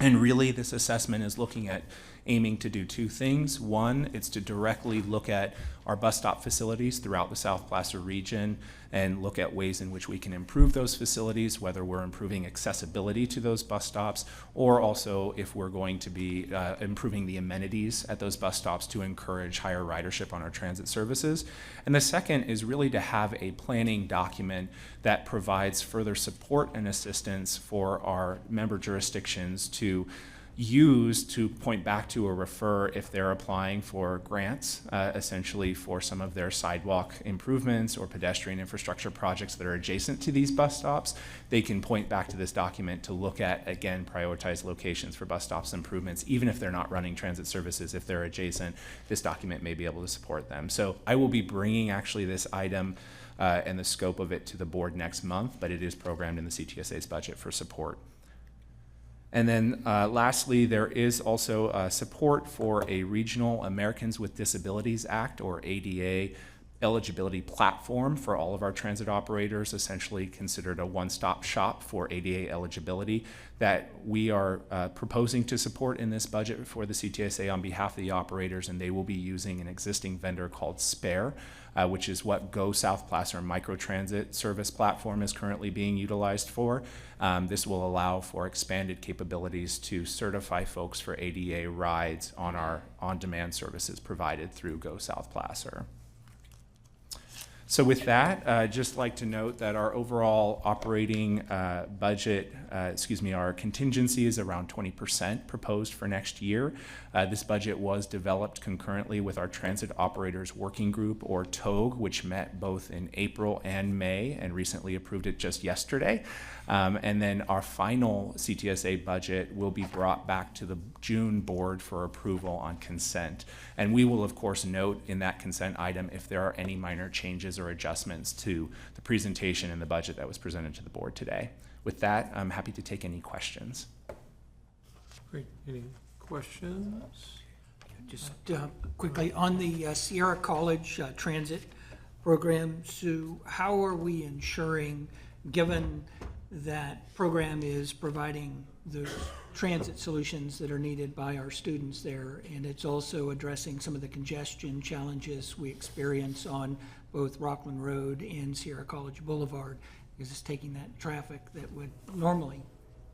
And really, this assessment is looking at aiming to do 2 things. One, it's to directly look at our bus stop facilities throughout the South Placer region and look at ways in which we can improve those facilities, whether we're improving accessibility to those bus stops, or also if we're going to be improving the amenities at those bus stops to encourage higher ridership on our transit services. And the second is really to have a planning document that provides further support and assistance for our member jurisdictions to use to point back to or refer if they're applying for grants, essentially for some of their sidewalk improvements or pedestrian infrastructure projects that are adjacent to these bus stops. They can point back to this document to look at, again, prioritized locations for bus stops improvements, even if they're not running transit services. If they're adjacent, this document may be able to support them. So I will be bringing actually this item and the scope of it to the board next month, but it is programmed in the CTSA's budget for support. And then lastly, there is also support for a Regional Americans with Disabilities Act, or ADA, eligibility platform for all of our transit operators, essentially considered a one-stop shop for ADA eligibility, that we are proposing to support in this budget for the CTSA on behalf of the operators, and they will be using an existing vendor called Spare, which is what Go South Placer microtransit service platform is currently being utilized for. This will allow for expanded capabilities to certify folks for ADA rides on our on-demand services provided through Go South Placer. So with that, I'd just like to note that our overall operating budget, our contingency is around 20% proposed for next year. This budget was developed concurrently with our Transit Operators Working Group, or TOG, which met both in April and May and recently approved it just yesterday. And then our final CTSA budget will be brought back to the June board for approval on consent. And we will, of course, note in that consent item if there are any minor changes or adjustments to the presentation and the budget that was presented to the board today. With that, I'm happy to take any questions. Great. Any questions? Just quickly, on the Sierra College transit program, Sue, how are we ensuring, given that program is providing the transit solutions that are needed by our students there, and it's also addressing some of the congestion challenges we experience on both Rockland Road and Sierra College Boulevard, because it's taking that traffic that would normally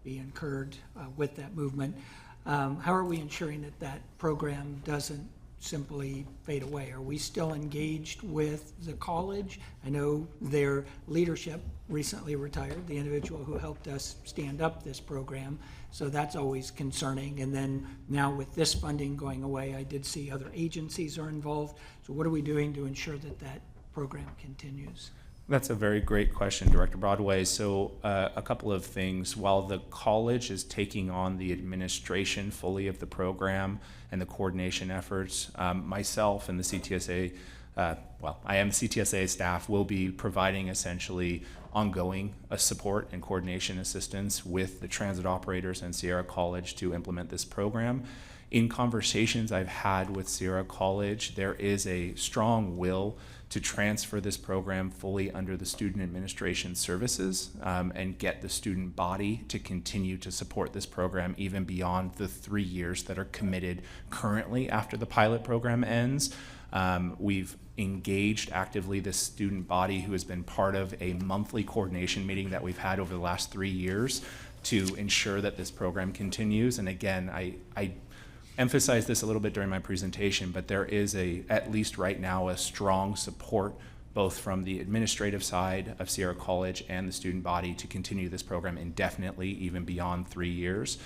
be incurred with that movement. How are we ensuring that that program doesn't simply fade away? Are we still engaged with the college? I know their leadership recently retired, the individual who helped us stand up this program, so that's always concerning. And then now with this funding going away, I did see other agencies are involved. So what are we doing to ensure that that program continues? That's a very great question, Director Broadway. So a couple of things. While the college is taking on the administration fully of the program and the coordination efforts, myself and the CTSA, I am the CTSA staff, will be providing essentially ongoing support and coordination assistance with the transit operators and Sierra College to implement this program. In conversations I've had with Sierra College, there is a strong will to transfer this program fully under the student administration services and get the student body to continue to support this program even beyond the 3 years that are committed currently after the pilot program ends. We've engaged actively the student body, who has been part of a monthly coordination meeting that we've had over the last 3 years to ensure that this program continues. And again, I emphasized this a little bit during my presentation, but there is at least right now, a strong support both from the administrative side of Sierra College and the student body to continue this program indefinitely, even beyond 3 years.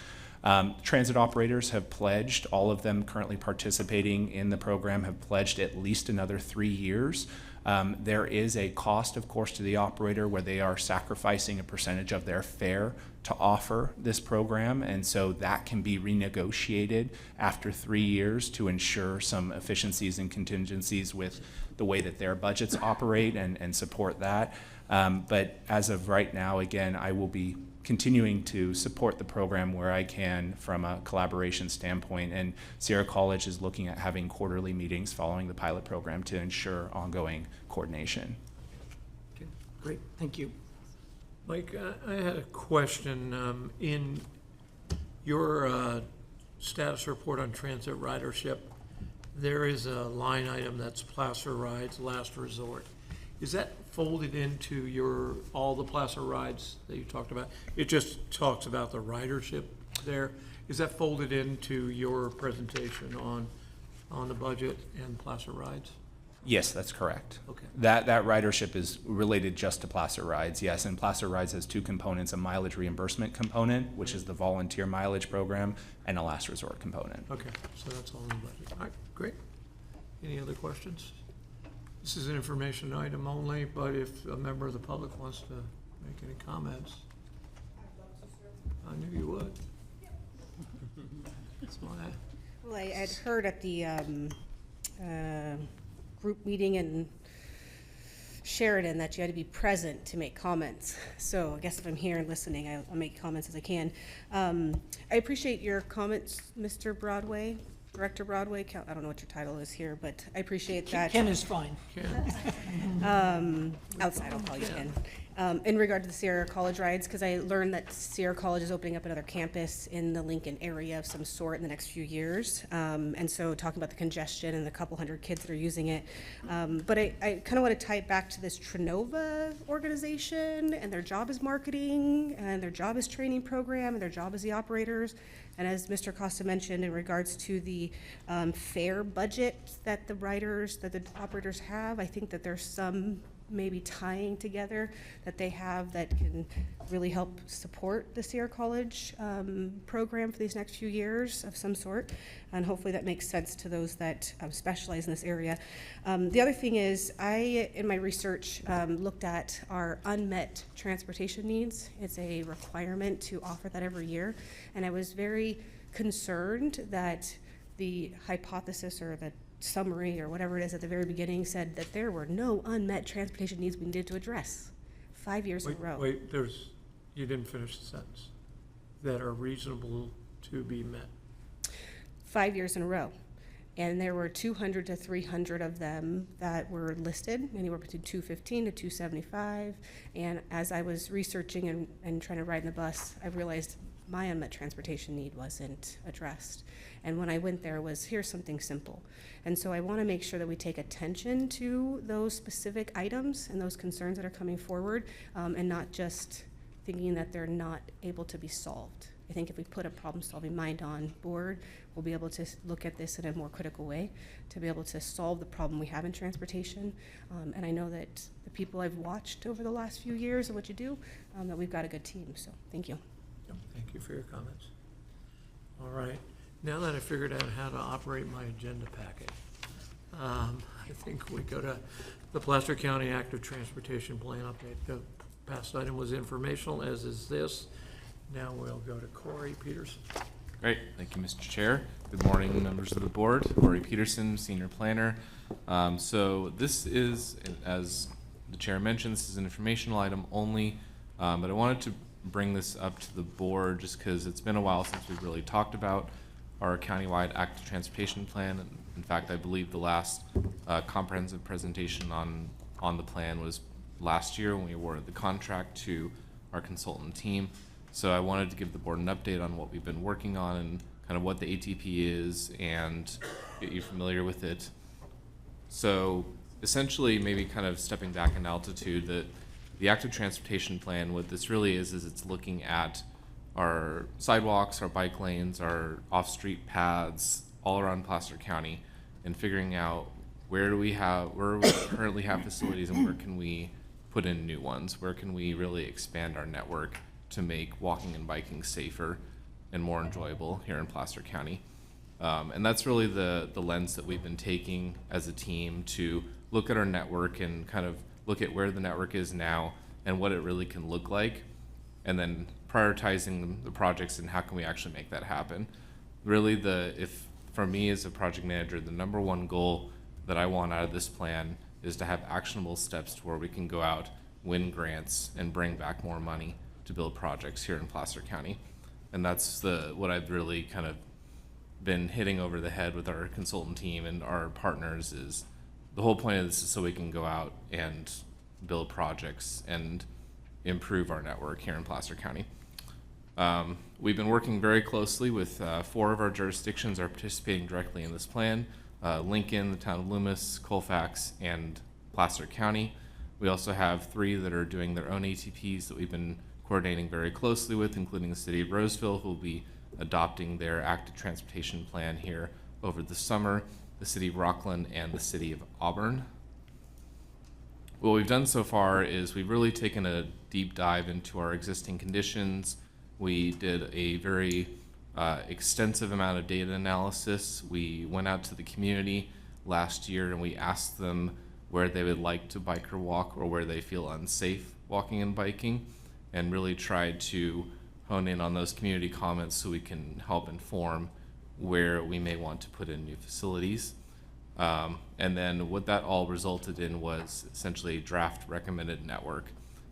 Transit operators have pledged, all of them currently participating in the program have pledged at least another 3 years. There is a cost, of course, to the operator where they are sacrificing a percentage of their fare to offer this program, and so that can be renegotiated after 3 years to ensure some efficiencies and contingencies with the way that their budgets operate and support that. But as of right now, again, I will be continuing to support the program where I can from a collaboration standpoint, and Sierra College is looking at having quarterly meetings following the pilot program to ensure ongoing coordination. Okay, great, thank you. Mike, I had a question. In your status report on transit ridership, there is a line item that's Placer Rides Last Resort. Is that folded into all the Placer rides that you talked about? It just talks about the ridership there. Is that folded into your presentation on the budget and Placer rides? Yes, that's correct. Okay. That ridership is related just to Placer Rides, yes, and Placer Rides has two components, a mileage reimbursement component, which is the volunteer mileage program, and a last resort component. Okay, so that's all in the budget. All right, great. Any other questions? This is an information item only, but if a member of the public wants to make any comments. I knew you would. That's why. Well, I had heard at the group meeting in Sheridan that you had to be present to make comments. So I guess if I'm here and listening, I'll make comments as I can. I appreciate your comments, Mr. Broadway, Director Broadway. I don't know what your title is here, but I appreciate that. Ken is fine. Outside, I'll call you Ken. In regard to the Sierra College rides, because I learned that Sierra College is opening up another campus in the Lincoln area of some sort in the next few years. And so talking about the congestion and the couple hundred kids that are using it. But I kind of want to tie it back to this Trinova organization, and their job is marketing, and their job is training program, and their job is the operators. And as Mr. Costa mentioned, in regards to the fare budget that the operators have, I think that there's some maybe tying together that they have that can really help support the Sierra College program for these next few years of some sort. And hopefully that makes sense to those that specialize in this area. The other thing is, I, in my research, looked at our unmet transportation needs. It's a requirement to offer that every year. And I was very concerned that the hypothesis or the summary or whatever it is at the very beginning said that there were no unmet transportation needs we needed to address 5 years in a row. Wait, you didn't finish the sentence. That are reasonable to be met. 5 years in a row. And there were 200 to 300 of them that were listed, anywhere between 215 to 275. And as I was researching and trying to ride in the bus, I realized my unmet transportation need wasn't addressed. And when I went there was, here's something simple. And so I want to make sure that we take attention to those specific items and those concerns that are coming forward, and not just thinking that they're not able to be solved. I think if we put a problem-solving mind on board, we'll be able to look at this in a more critical way to be able to solve the problem we have in transportation. And I know that the people I've watched over the last few years and what you do, that we've got a good team. So thank you. Thank you for your comments. All right. Now that I figured out how to operate my agenda packet, I think we go to the Placer County Active Transportation Plan update. The past item was informational, as is this. Now we'll go to Corey Peterson. Great, thank you, Mr. Chair. Good morning, members of the board. Corey Peterson, Senior Planner. So this is, as the chair mentioned, this is an informational item only, but I wanted to bring this up to the board just because it's been a while since we've really talked about our countywide active transportation plan. And in fact, I believe the last comprehensive presentation on the plan was last year when we awarded the contract to our consultant team. So I wanted to give the board an update on what we've been working on and kind of what the ATP is and get you familiar with it. So essentially, maybe kind of stepping back in altitude, that the active transportation plan, what this really is it's looking at our sidewalks, our bike lanes, our off-street paths all around Placer County and figuring out where we currently have facilities and where can we put in new ones, where can we really expand our network to make walking and biking safer and more enjoyable here in Placer County. And that's really the lens that we've been taking as a team to look at our network and kind of look at where the network is now and what it really can look like, and then prioritizing the projects and how can we actually make that happen. Really, for me as a project manager, the number one goal that I want out of this plan is to have actionable steps to where we can go out, win grants, and bring back more money to build projects here in Placer County. And that's what I've really kind of been hitting over the head with our consultant team and our partners is the whole point of this is so we can go out and build projects and improve our network here in Placer County. We've been working very closely with 4 of our jurisdictions are participating directly in this plan. Lincoln, the town of Loomis, Colfax, and Placer County. We also have 3 that are doing their own ATPs that we've been coordinating very closely with, including the city of Roseville, who will be adopting their active transportation plan here over the summer, the city of Rockland, and the city of Auburn. What we've done so far is we've really taken a deep dive into our existing conditions. We did a very extensive amount of data analysis. We went out to the community last year and we asked them where they would like to bike or walk or where they feel unsafe walking and biking, and really tried to hone in on those community comments so we can help inform where we may want to put in new facilities. And then what that all resulted in was essentially a draft recommended network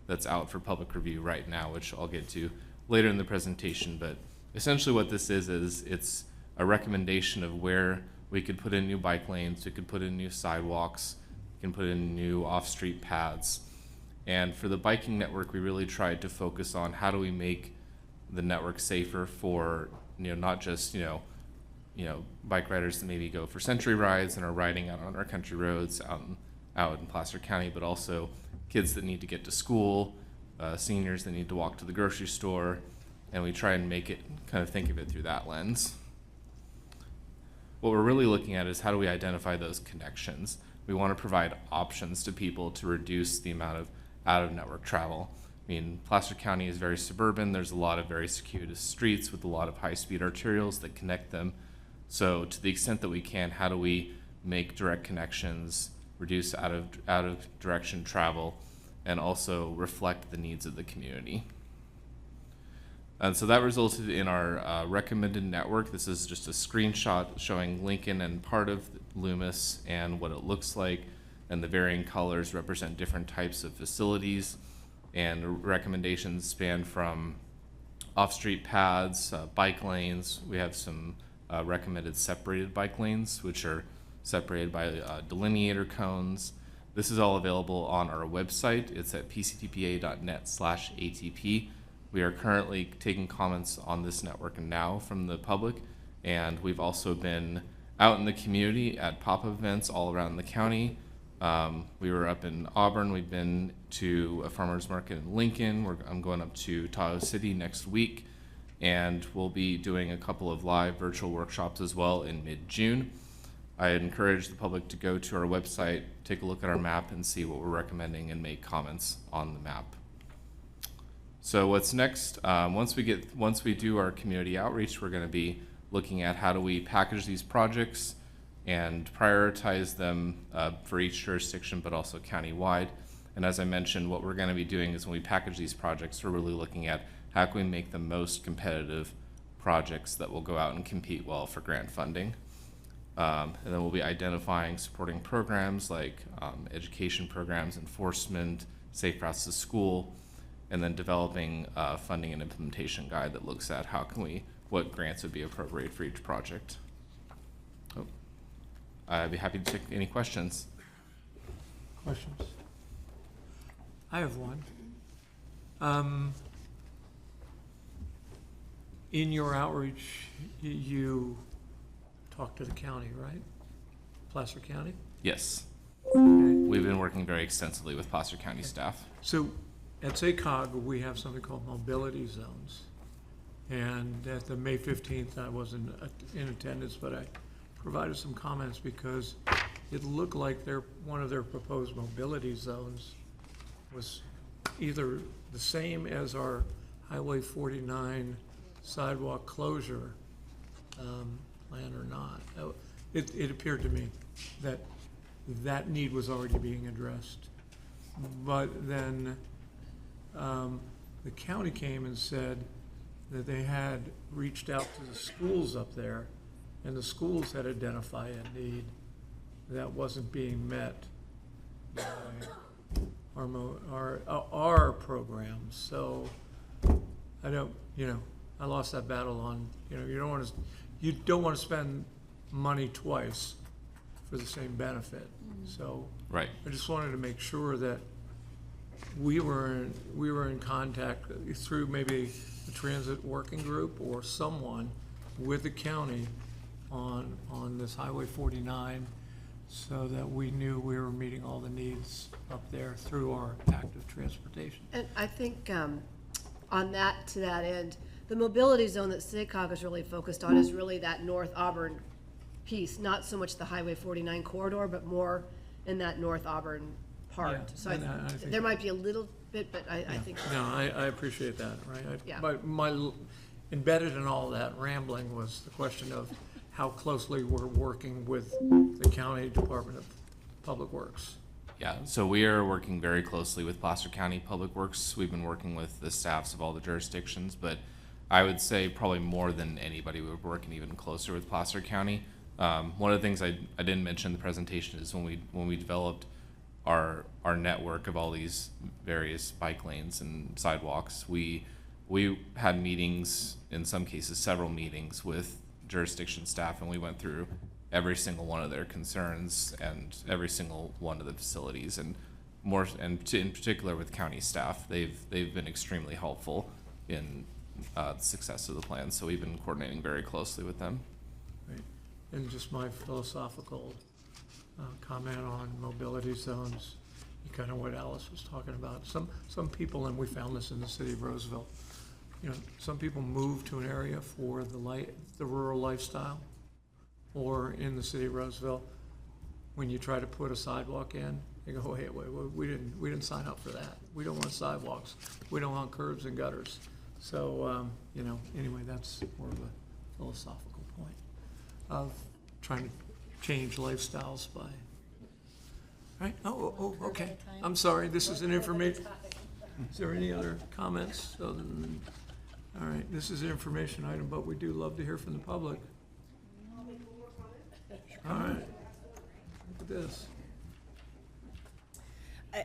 that's out for public review right now, which I'll get to later in the presentation. But essentially what this is it's a recommendation of where we could put in new bike lanes, we could put in new sidewalks, we can put in new off-street paths. And for the biking network, we really tried to focus on how do we make the network safer for, not just, bike riders that maybe go for century rides and are riding out on our country roads out in Placer County, but also kids that need to get to school, seniors that need to walk to the grocery store, and we try and make it, kind of think of it through that lens. What we're really looking at is how do we identify those connections. We want to provide options to people to reduce the amount of out-of-network travel. I mean, Placer County is very suburban. There's a lot of very circuitous streets with a lot of high-speed arterials that connect them. So to the extent that we can, how do we make direct connections, reduce out-of-direction travel, and also reflect the needs of the community? And so that resulted in our recommended network. This is just a screenshot showing Lincoln and part of Loomis and what it looks like, and the varying colors represent different types of facilities, and recommendations span from off-street paths, bike lanes. We have some recommended separated bike lanes, which are separated by delineator cones. This is all available on our website. It's at pctpa.net/ATP. We are currently taking comments on this network now from the public, and we've also been out in the community at pop-up events all around the county. We were up in Auburn. We've been to a farmer's market in Lincoln. I'm going up to Tahoe City next week, and we'll be doing a couple of live virtual workshops as well in mid-June. I encourage the public to go to our website, take a look at our map, and see what we're recommending and make comments on the map. So what's next? Once we do our community outreach, we're going to be looking at how do we package these projects and prioritize them for each jurisdiction, but also countywide. And as I mentioned, what we're going to be doing is when we package these projects, we're really looking at how can we make the most competitive projects that will go out and compete well for grant funding. And then we'll be identifying supporting programs like education programs, enforcement, safe routes to school, and then developing a funding and implementation guide that looks at what grants would be appropriate for each project. Oh. I'd be happy to take any questions. Questions? I have one. In your outreach, you talked to the county, right? Placer County? Yes. Okay. We've been working very extensively with Placer County staff. So at SACOG, we have something called mobility zones. And at the May 15th, I wasn't in attendance, but I provided some comments because it looked like one of their proposed mobility zones was either the same as our Highway 49 sidewalk closure plan or not. It appeared to me that that need was already being addressed. But then the county came and said that they had reached out to the schools up there, and the schools had identified a need that wasn't being met by our programs. So I don't, I lost that battle on, you don't want to spend money twice for the same benefit. So right. I just wanted to make sure that we were in contact through maybe the transit working group or someone with the county on this Highway 49, so that we knew we were meeting all the needs up there through our active transportation. And I think to that end, the mobility zone that SACOG is really focused on is really that North Auburn piece, not so much the Highway 49 corridor, but more in that North Auburn part. Yeah, So I think there might be a little bit, but I think. No, I appreciate that, right? Yeah. But my embedded in all that rambling was the question of how closely we're working with the County Department of Public Works. Yeah, so we are working very closely with Placer County Public Works. We've been working with the staffs of all the jurisdictions, but I would say probably more than anybody, we're working even closer with Placer County. One of the things I didn't mention in the presentation is when we developed our network of all these various bike lanes and sidewalks, we had meetings, in some cases several meetings with jurisdiction staff, and we went through every single one of their concerns and every single one of the facilities, and in particular with county staff, they've been extremely helpful in the success of the plan. So we've been coordinating very closely with them. Right. And just my philosophical comment on mobility zones, kind of what Alice was talking about. Some people, and we found this in the city of Roseville, some people move to an area for the rural lifestyle, or in the city of Roseville, when you try to put a sidewalk in, they go, hey, wait, we didn't sign up for that. We don't want sidewalks. We don't want curbs and gutters. So, anyway, that's more of a philosophical point of trying to change lifestyles by, right? Oh, okay. I'm sorry, this is an information. Is there any other comments? All right, this is an information item, but we do love to hear from the public. All right, look at this.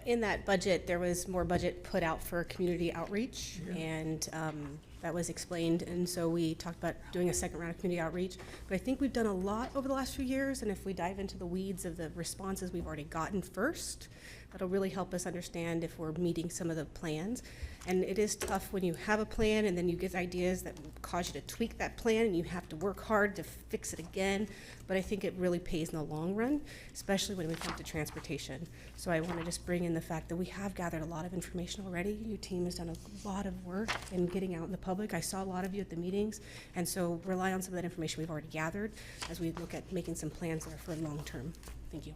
In that budget, there was more budget put out for community outreach, Yeah. and that was explained. And so we talked about doing a second round of community outreach. But I think we've done a lot over the last few years, and if we dive into the weeds of the responses we've already gotten first, that'll really help us understand if we're meeting some of the plans. And it is tough when you have a plan and then you get ideas that cause you to tweak that plan and you have to work hard to fix it again. But I think it really pays in the long run, especially when we come to transportation. So I want to just bring in the fact that we have gathered a lot of information already. Your team has done a lot of work in getting out in the public. I saw a lot of you at the meetings. And so rely on some of that information we've already gathered as we look at making some plans that are for long term. Thank you.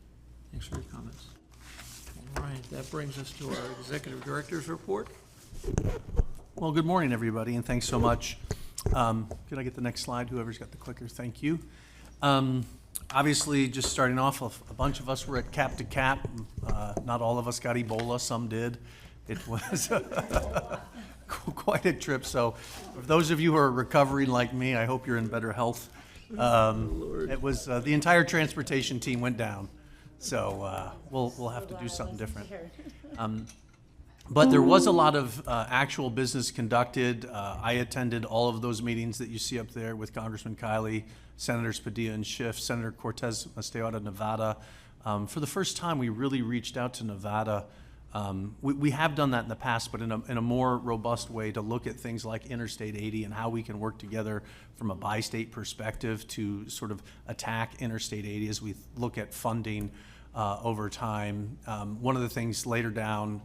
Thanks for your comments. All right, that brings us to our executive director's report. Well, good morning, everybody, and thanks so much. Could I get the next slide? Whoever's got the clicker, thank you. Obviously, just starting off, a bunch of us were at Cap to Cap. Not all of us got Ebola, some did. It was quite a trip. So for those of you who are recovering like me, I hope you're in better health. It was, the entire transportation team went down. So we'll have to do something different. But there was a lot of actual business conducted. I attended all of those meetings that you see up there with Congressman Kiley, Senators Padilla and Schiff, Senator Cortez Masto out of Nevada. For the first time, we really reached out to Nevada. We have done that in the past, but in a more robust way to look at things like Interstate 80 and how we can work together from a bi-state perspective to sort of attack Interstate 80 as we look at funding over time. One of the things later down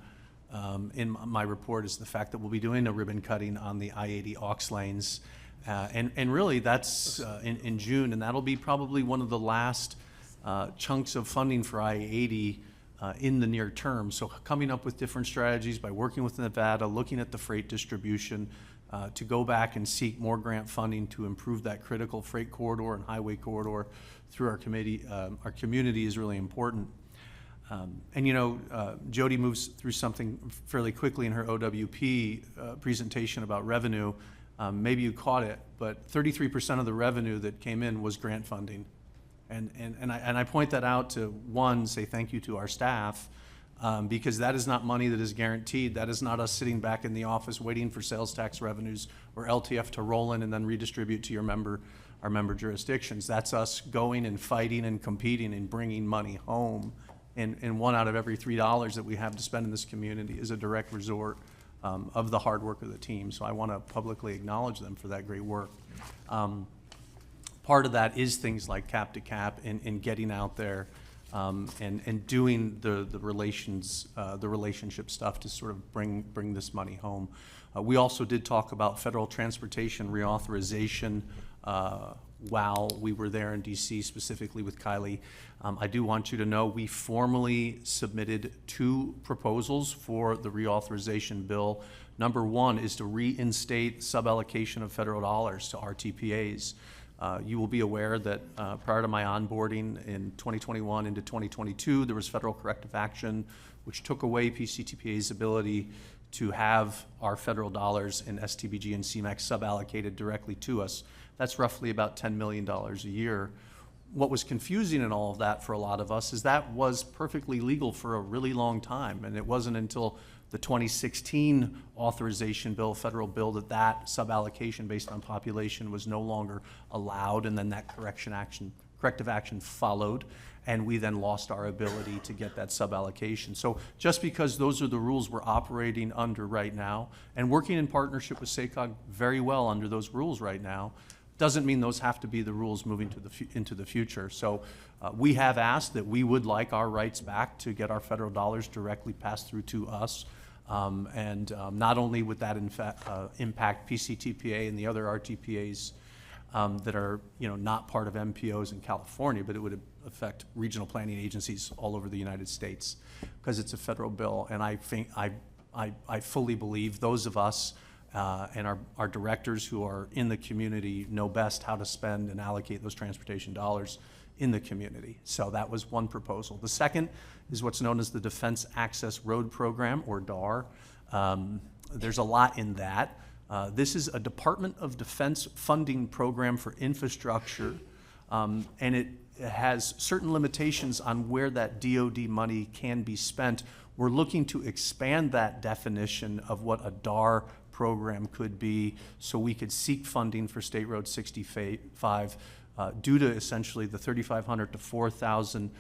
in my report is the fact that we'll be doing a ribbon cutting on the I-80 aux lanes. And really that's in June, and that'll be probably one of the last chunks of funding for I-80 in the near term. So coming up with different strategies by working with Nevada, looking at the freight distribution, to go back and seek more grant funding to improve that critical freight corridor and highway corridor through our community is really important. And Jody moves through something fairly quickly in her OWP presentation about revenue. Maybe you caught it, but 33% of the revenue that came in was grant funding. And I point that out to, one, say thank you to our staff, because that is not money that is guaranteed. That is not us sitting back in the office waiting for sales tax revenues or LTF to roll in and then redistribute to our member jurisdictions. That's us going and fighting and competing and bringing money home. And 1 out of every $3 that we have to spend in this community is a direct result of the hard work of the team. So I want to publicly acknowledge them for that great work. Part of that is things like Cap to Cap and getting out there and doing the relationship stuff to sort of bring this money home. We also did talk about federal transportation reauthorization while we were there in DC, specifically with Kiley. I do want you to know we formally submitted 2 proposals for the reauthorization bill. Number 1 is to reinstate suballocation of federal dollars to RTPAs. You will be aware that prior to my onboarding in 2021 into 2022, there was federal corrective action which took away PCTPA's ability to have our federal dollars in STBG and CMAQ suballocated directly to us. That's roughly about $10 million a year. what was confusing in all of that for a lot of us is that was perfectly legal for a really long time, and it wasn't until the 2016 authorization bill, federal bill, that suballocation based on population was no longer allowed, and then that corrective action followed, and we then lost our ability to get that suballocation. So just because those are the rules we're operating under right now, and working in partnership with SACOG very well under those rules right now, doesn't mean those have to be the rules moving into the future. So we have asked that we would like our rights back to get our federal dollars directly passed through to us. Not only would that impact PCTPA and the other RTPAs that are not part of MPOs in California, but it would affect regional planning agencies all over the United States because it's a federal bill. And I think I fully believe those of us and our directors who are in the community know best how to spend and allocate those transportation dollars in the community. So that was one proposal. The second is what's known as the Defense Access Road Program, or DAR. There's a lot in that. This is a Department of Defense funding program for infrastructure, and it has certain limitations on where that DoD money can be spent. We're looking to expand that definition of what a DAR program could be so we could seek funding for State Road 65 due to essentially the 3,500 to 4,000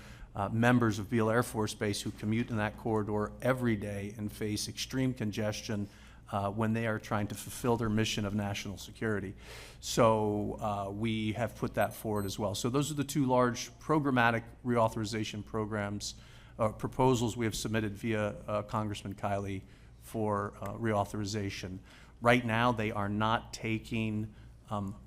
members of Beale Air Force Base who commute in that corridor every day and face extreme congestion when they are trying to fulfill their mission of national security. So we have put that forward as well. So those are the two large programmatic reauthorization programs, proposals we have submitted via Congressman Kiley for reauthorization. Right now, they are not taking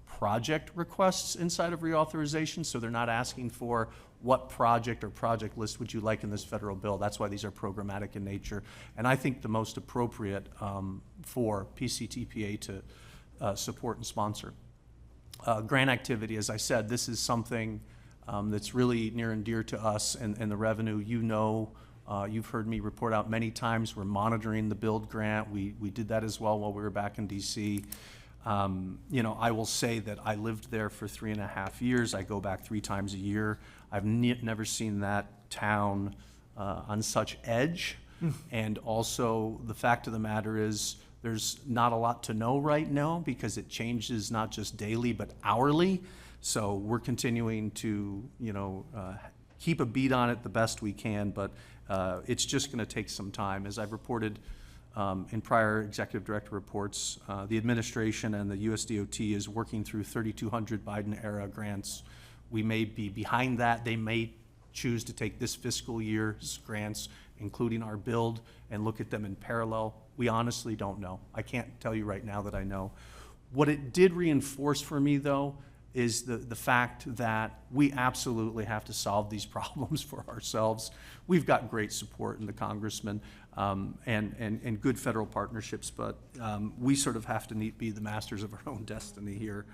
project requests inside of reauthorization, so they're not asking for what project or project list would you like in this federal bill. That's why these are programmatic in nature. And I think the most appropriate for PCTPA to support and sponsor. Grant activity, as I said, this is something that's really near and dear to us and the revenue. You've heard me report out many times, we're monitoring the build grant. We did that as well while we were back in DC. I will say that I lived there for 3.5 years. I go back 3 times a year. I've never seen that town on such edge. And also the fact of the matter is there's not a lot to know right now because it changes not just daily but hourly. So we're continuing to keep a beat on it the best we can, but it's just going to take some time. As I've reported in prior executive director reports, the administration and the USDOT is working through 3,200 Biden-era grants. We may be behind that. They may choose to take this fiscal year's grants, including our build, and look at them in parallel. We honestly don't know. I can't tell you right now that I know. What it did reinforce for me, though, is the fact that we absolutely have to solve these problems for ourselves. We've got great support in the congressman and good federal partnerships, but we sort of have to be the masters of our own destiny here.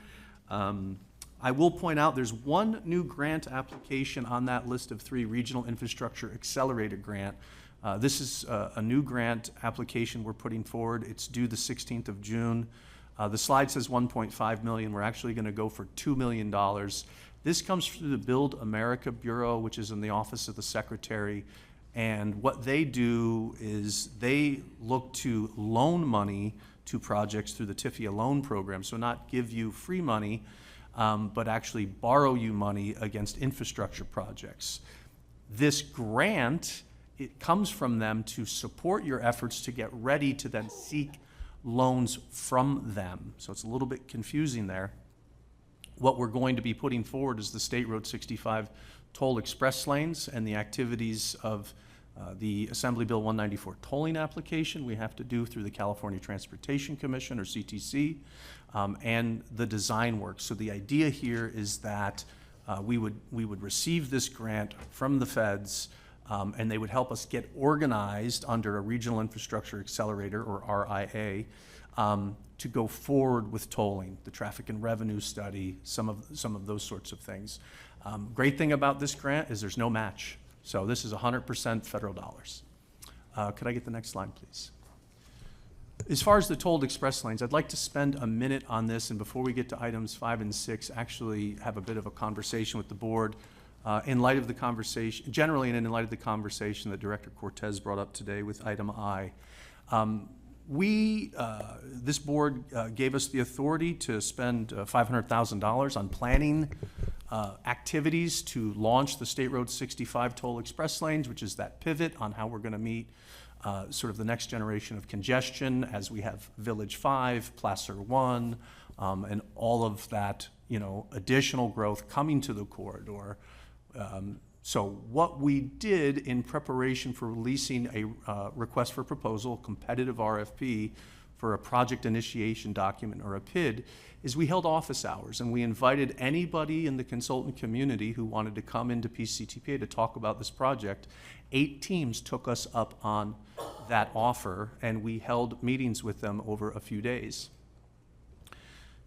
I will point out there's one new grant application on that list of 3 Regional Infrastructure Accelerated Grant. This is a new grant application we're putting forward. It's due the 16th of June. The slide says 1.5 million. We're actually going to go for $2 million. This comes through the Build America Bureau, which is in the Office of the Secretary. And what they do is they look to loan money to projects through the TIFIA loan program. So not give you free money, but actually borrow you money against infrastructure projects. This grant, it comes from them to support your efforts to get ready to then seek loans from them. So it's a little bit confusing there. What we're going to be putting forward is the State Road 65 toll express lanes and the activities of the Assembly Bill 194 tolling application we have to do through the California Transportation Commission, or CTC, and the design work. So the idea here is that we would receive this grant from the feds, and they would help us get organized under a Regional Infrastructure Accelerator, or RIA, to go forward with tolling, the traffic and revenue study, some of those sorts of things. Great thing about this grant is there's no match. So this is 100% federal dollars. Could I get the next slide, please? As far as the tolled express lanes, I'd like to spend a minute on this, and before we get to items 5 and 6, actually have a bit of a conversation with the board in light of the conversation, generally, and in light of the conversation that Director Cortez brought up today with item I. This board gave us the authority to spend $500,000 on planning activities to launch the State Road 65 toll express lanes, which is that pivot on how we're going to meet sort of the next generation of congestion as we have Village 5, Placer 1, and all of that, additional growth coming to the corridor. So what we did in preparation for releasing a request for proposal, competitive RFP, for a project initiation document or a PID, is we held office hours and we invited anybody in the consultant community who wanted to come into PCTPA to talk about this project. 8 teams took us up on that offer and we held meetings with them over a few days.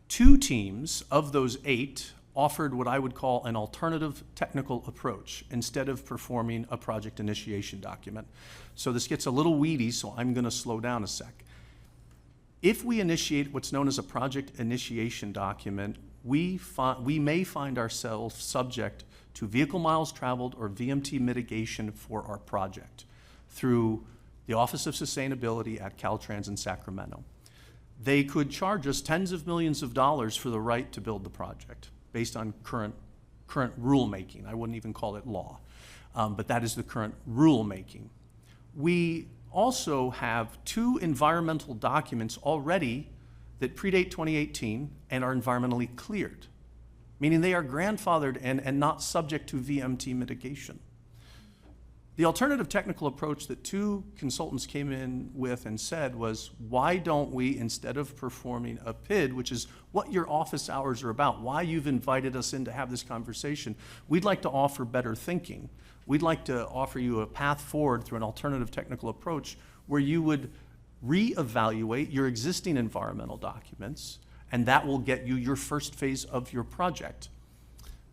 2 teams of those 8 offered what I would call an alternative technical approach instead of performing a project initiation document. So this gets a little weedy, so I'm going to slow down a sec. If we initiate what's known as a project initiation document, we may find ourselves subject to vehicle miles traveled or VMT mitigation for our project through the Office of Sustainability at Caltrans in Sacramento. They could charge us tens of millions of dollars for the right to build the project based on current rulemaking. I wouldn't even call it law, but that is the current rulemaking. We also have 2 environmental documents already that predate 2018 and are environmentally cleared, meaning they are grandfathered and not subject to VMT mitigation. The alternative technical approach that 2 consultants came in with and said was, why don't we, instead of performing a PID, which is what your office hours are about, why you've invited us in to have this conversation, we'd like to offer better thinking. We'd like to offer you a path forward through an alternative technical approach where you would reevaluate your existing environmental documents, and that will get you your first phase of your project.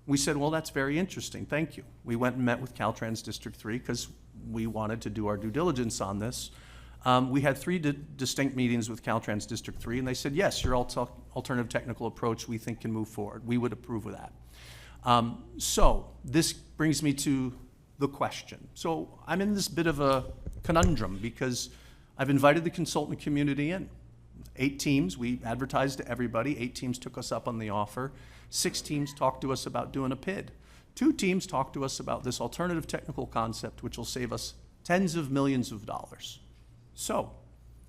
We said, well, that's very interesting, thank you. We went and met with Caltrans District 3 because we wanted to do our due diligence on this. We had 3 distinct meetings with Caltrans District 3, and they said, yes, your alternative technical approach we think can move forward. We would approve of that. So this brings me to the question. So I'm in this bit of a conundrum because I've invited the consultant community in. 8 teams, we advertised to everybody. 8 teams took us up on the offer. 6 teams talked to us about doing a PID. 2 teams talked to us about this alternative technical concept, which will save us tens of millions of dollars. So,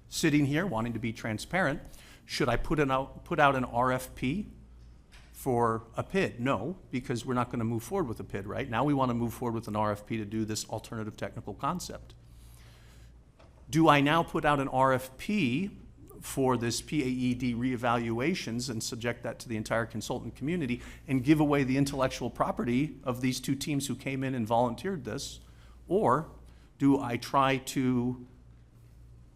sitting here wanting to be transparent, should I put out an RFP for a PID? No, because we're not going to move forward with a PID right now. We want to move forward with an RFP to do this alternative technical concept. Do I now put out an RFP for this PAED reevaluations and subject that to the entire consultant community and give away the intellectual property of these 2 teams who came in and volunteered this? Or do I try to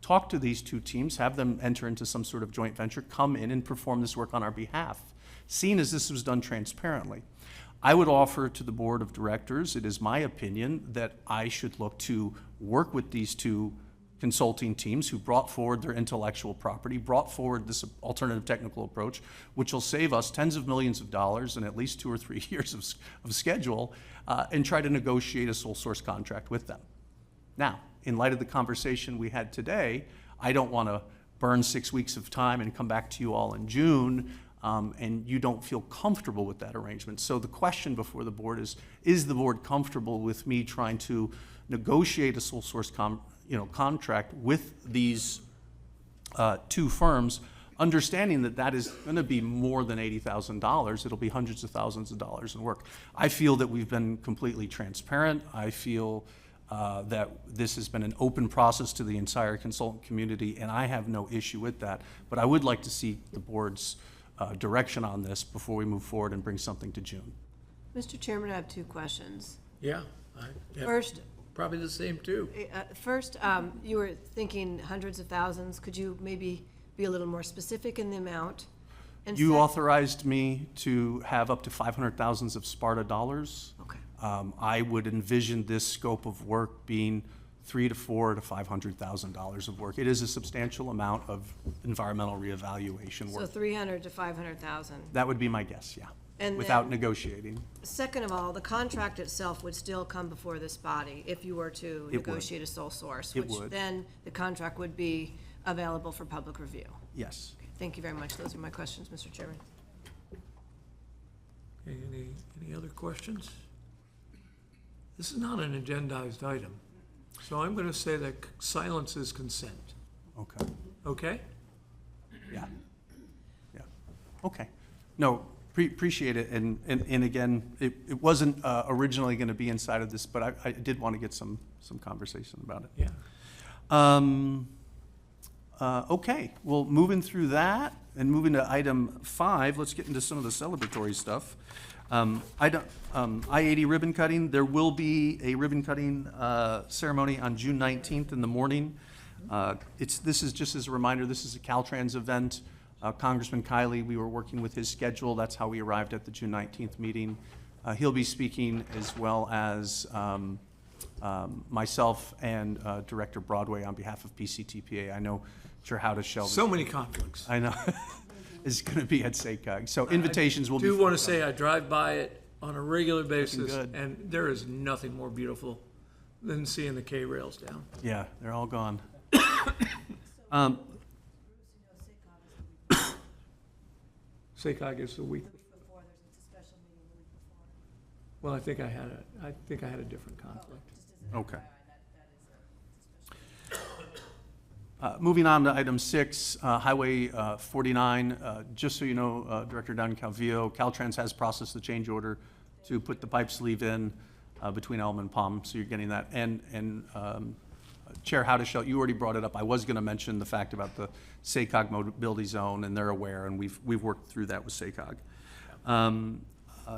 talk to these 2 teams, have them enter into some sort of joint venture, come in and perform this work on our behalf, seeing as this was done transparently? I would offer to the board of directors, it is my opinion that I should look to work with these 2 consulting teams who brought forward their intellectual property, brought forward this alternative technical approach, which will save us tens of millions of dollars and at least 2 or 3 years of schedule, and try to negotiate a sole source contract with them. Now, in light of the conversation we had today, I don't want to burn 6 weeks of time and come back to you all in June, and you don't feel comfortable with that arrangement. So the question before the board is the board comfortable with me trying to negotiate a sole source contract with these 2 firms, understanding that that is going to be more than $80,000. It'll be hundreds of thousands of dollars in work. I feel that we've been completely transparent. I feel that this has been an open process to the entire consultant community, and I have no issue with that. But I would like to see the board's direction on this before we move forward and bring something to June. Mr. Chairman, I have 2 questions. Yeah. First, probably the same too. First, you were thinking hundreds of thousands. Could you maybe be a little more specific in the amount? And you authorized me to have up to 500,000 of Sparta dollars. Okay. I would envision this scope of work being $300,000 to $400,000 to $500,000 of work. It is a substantial amount of environmental reevaluation So work. 300 to 500,000. That would be my guess, yeah, And without then- negotiating. Second of all, the contract itself would still come before this body if you were to It would. negotiate a sole source. It Which would. then the contract would be available for public review. Yes. Thank you very much. Those are my questions, Mr. Chairman. Okay, any other questions? This is not an agendized item, so I'm going to say that silence is consent, Okay. okay? Yeah. Yeah. Okay. No, appreciate it. And again, it wasn't originally going to be inside of this, but I did want to get some conversation about it. Yeah. Okay, well, moving through that and moving to item 5, let's get into some of the celebratory stuff. I-80 ribbon cutting, there will be a ribbon cutting ceremony on June 19th in the morning. This is just as a reminder, this is a Caltrans event. Congressman Kiley, we were working with his schedule, that's how we arrived at the June 19th meeting. He'll be speaking as well as myself and Director Broadway on behalf of PCTPA. I know Chair Howdeshell. So many conflicts. I know, is going to be at SACOG. So invitations will be. I do want to say I drive by it on a regular basis, good. and there is nothing more beautiful than seeing the K-rails down. Yeah, they're all gone. SACOG is the week. Well, I think I had a different conflict. Okay. Moving on to item 6, Highway 49. Just so you know, Director Don Calvillo, Caltrans has processed the change order to put the pipe sleeve in between Elm and Palm, so you're getting that. And Chair Howdeshell, you already brought it up. I was going to mention the fact about the SACOG mobility zone, and they're aware, and we've worked through that with SACOG.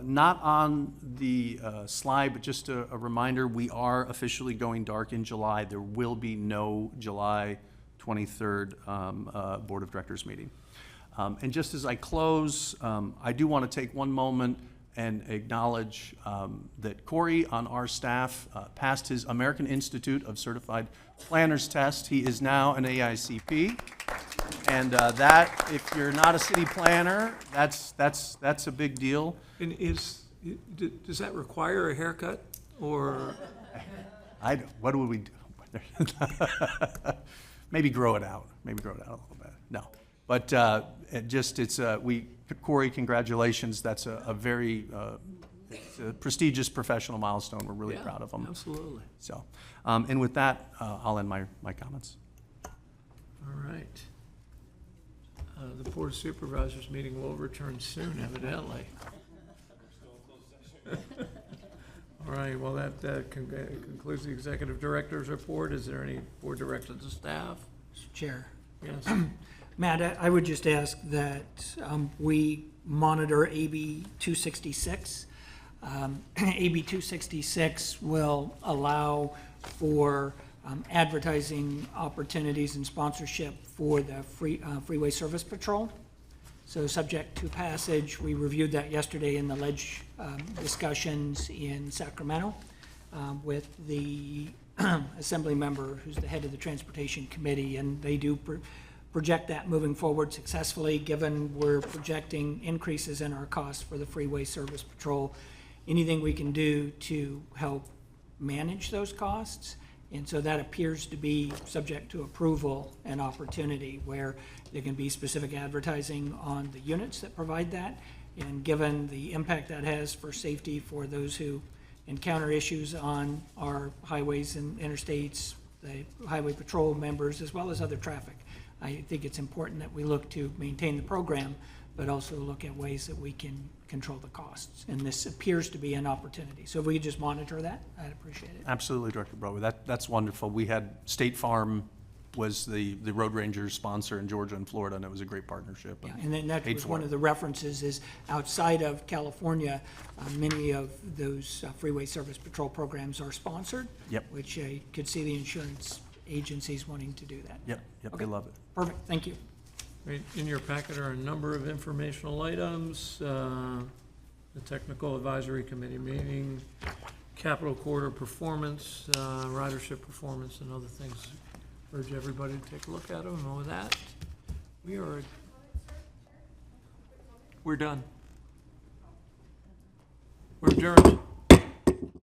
Not on the slide, but just a reminder, we are officially going dark in July. There will be no July 23rd Board of Directors meeting. And just as I close, I do want to take one moment and acknowledge that Corey on our staff passed his American Institute of Certified Planners test. He is now an AICP. And that, if you're not a city planner, that's a big deal. And does that require a haircut, or? What would we do? Maybe grow it out. Maybe grow it out a little bit. No, but Corey, congratulations. That's a very it's a prestigious professional milestone. We're really proud of him. Absolutely. So, and with that, I'll end my comments. All right. The Board of Supervisors meeting will return soon, evidently. All right, well, that concludes the Executive Director's report. Is there any Board Directors or staff? Mr. Chair. Yes. Matt, I would just ask that we monitor AB 266. AB 266 will allow for advertising opportunities and sponsorship for the Freeway Service Patrol. So subject to passage, we reviewed that yesterday in the ledge discussions in Sacramento with the Assembly member who's the head of the Transportation Committee, and they do project that moving forward successfully, given we're projecting increases in our costs for the Freeway Service Patrol. Anything we can do to help manage those costs. And so that appears to be subject to approval and opportunity, where there can be specific advertising on the units that provide that. And given the impact that has for safety for those who encounter issues on our highways and interstates, the highway patrol members, as well as other traffic, I think it's important that we look to maintain the program, but also look at ways that we can control the costs. And this appears to be an opportunity. So if we could just monitor that, I'd appreciate it. Absolutely, Director Broadway. That's wonderful. We had State Farm was the Road Rangers sponsor in Georgia and Florida, and it was a great partnership. Yeah, and then that paid was for one it. of the references is outside of California, many of those Freeway Service Patrol programs are sponsored. Yep. Which I could see the insurance agencies wanting to do that. Yep, Okay. they love it. Perfect, thank you. Right, in your packet are a number of informational items. The Technical Advisory Committee meeting, capital corridor performance, ridership performance, and other things. Urge everybody to take a look at them, and with that, we're done. We're adjourned.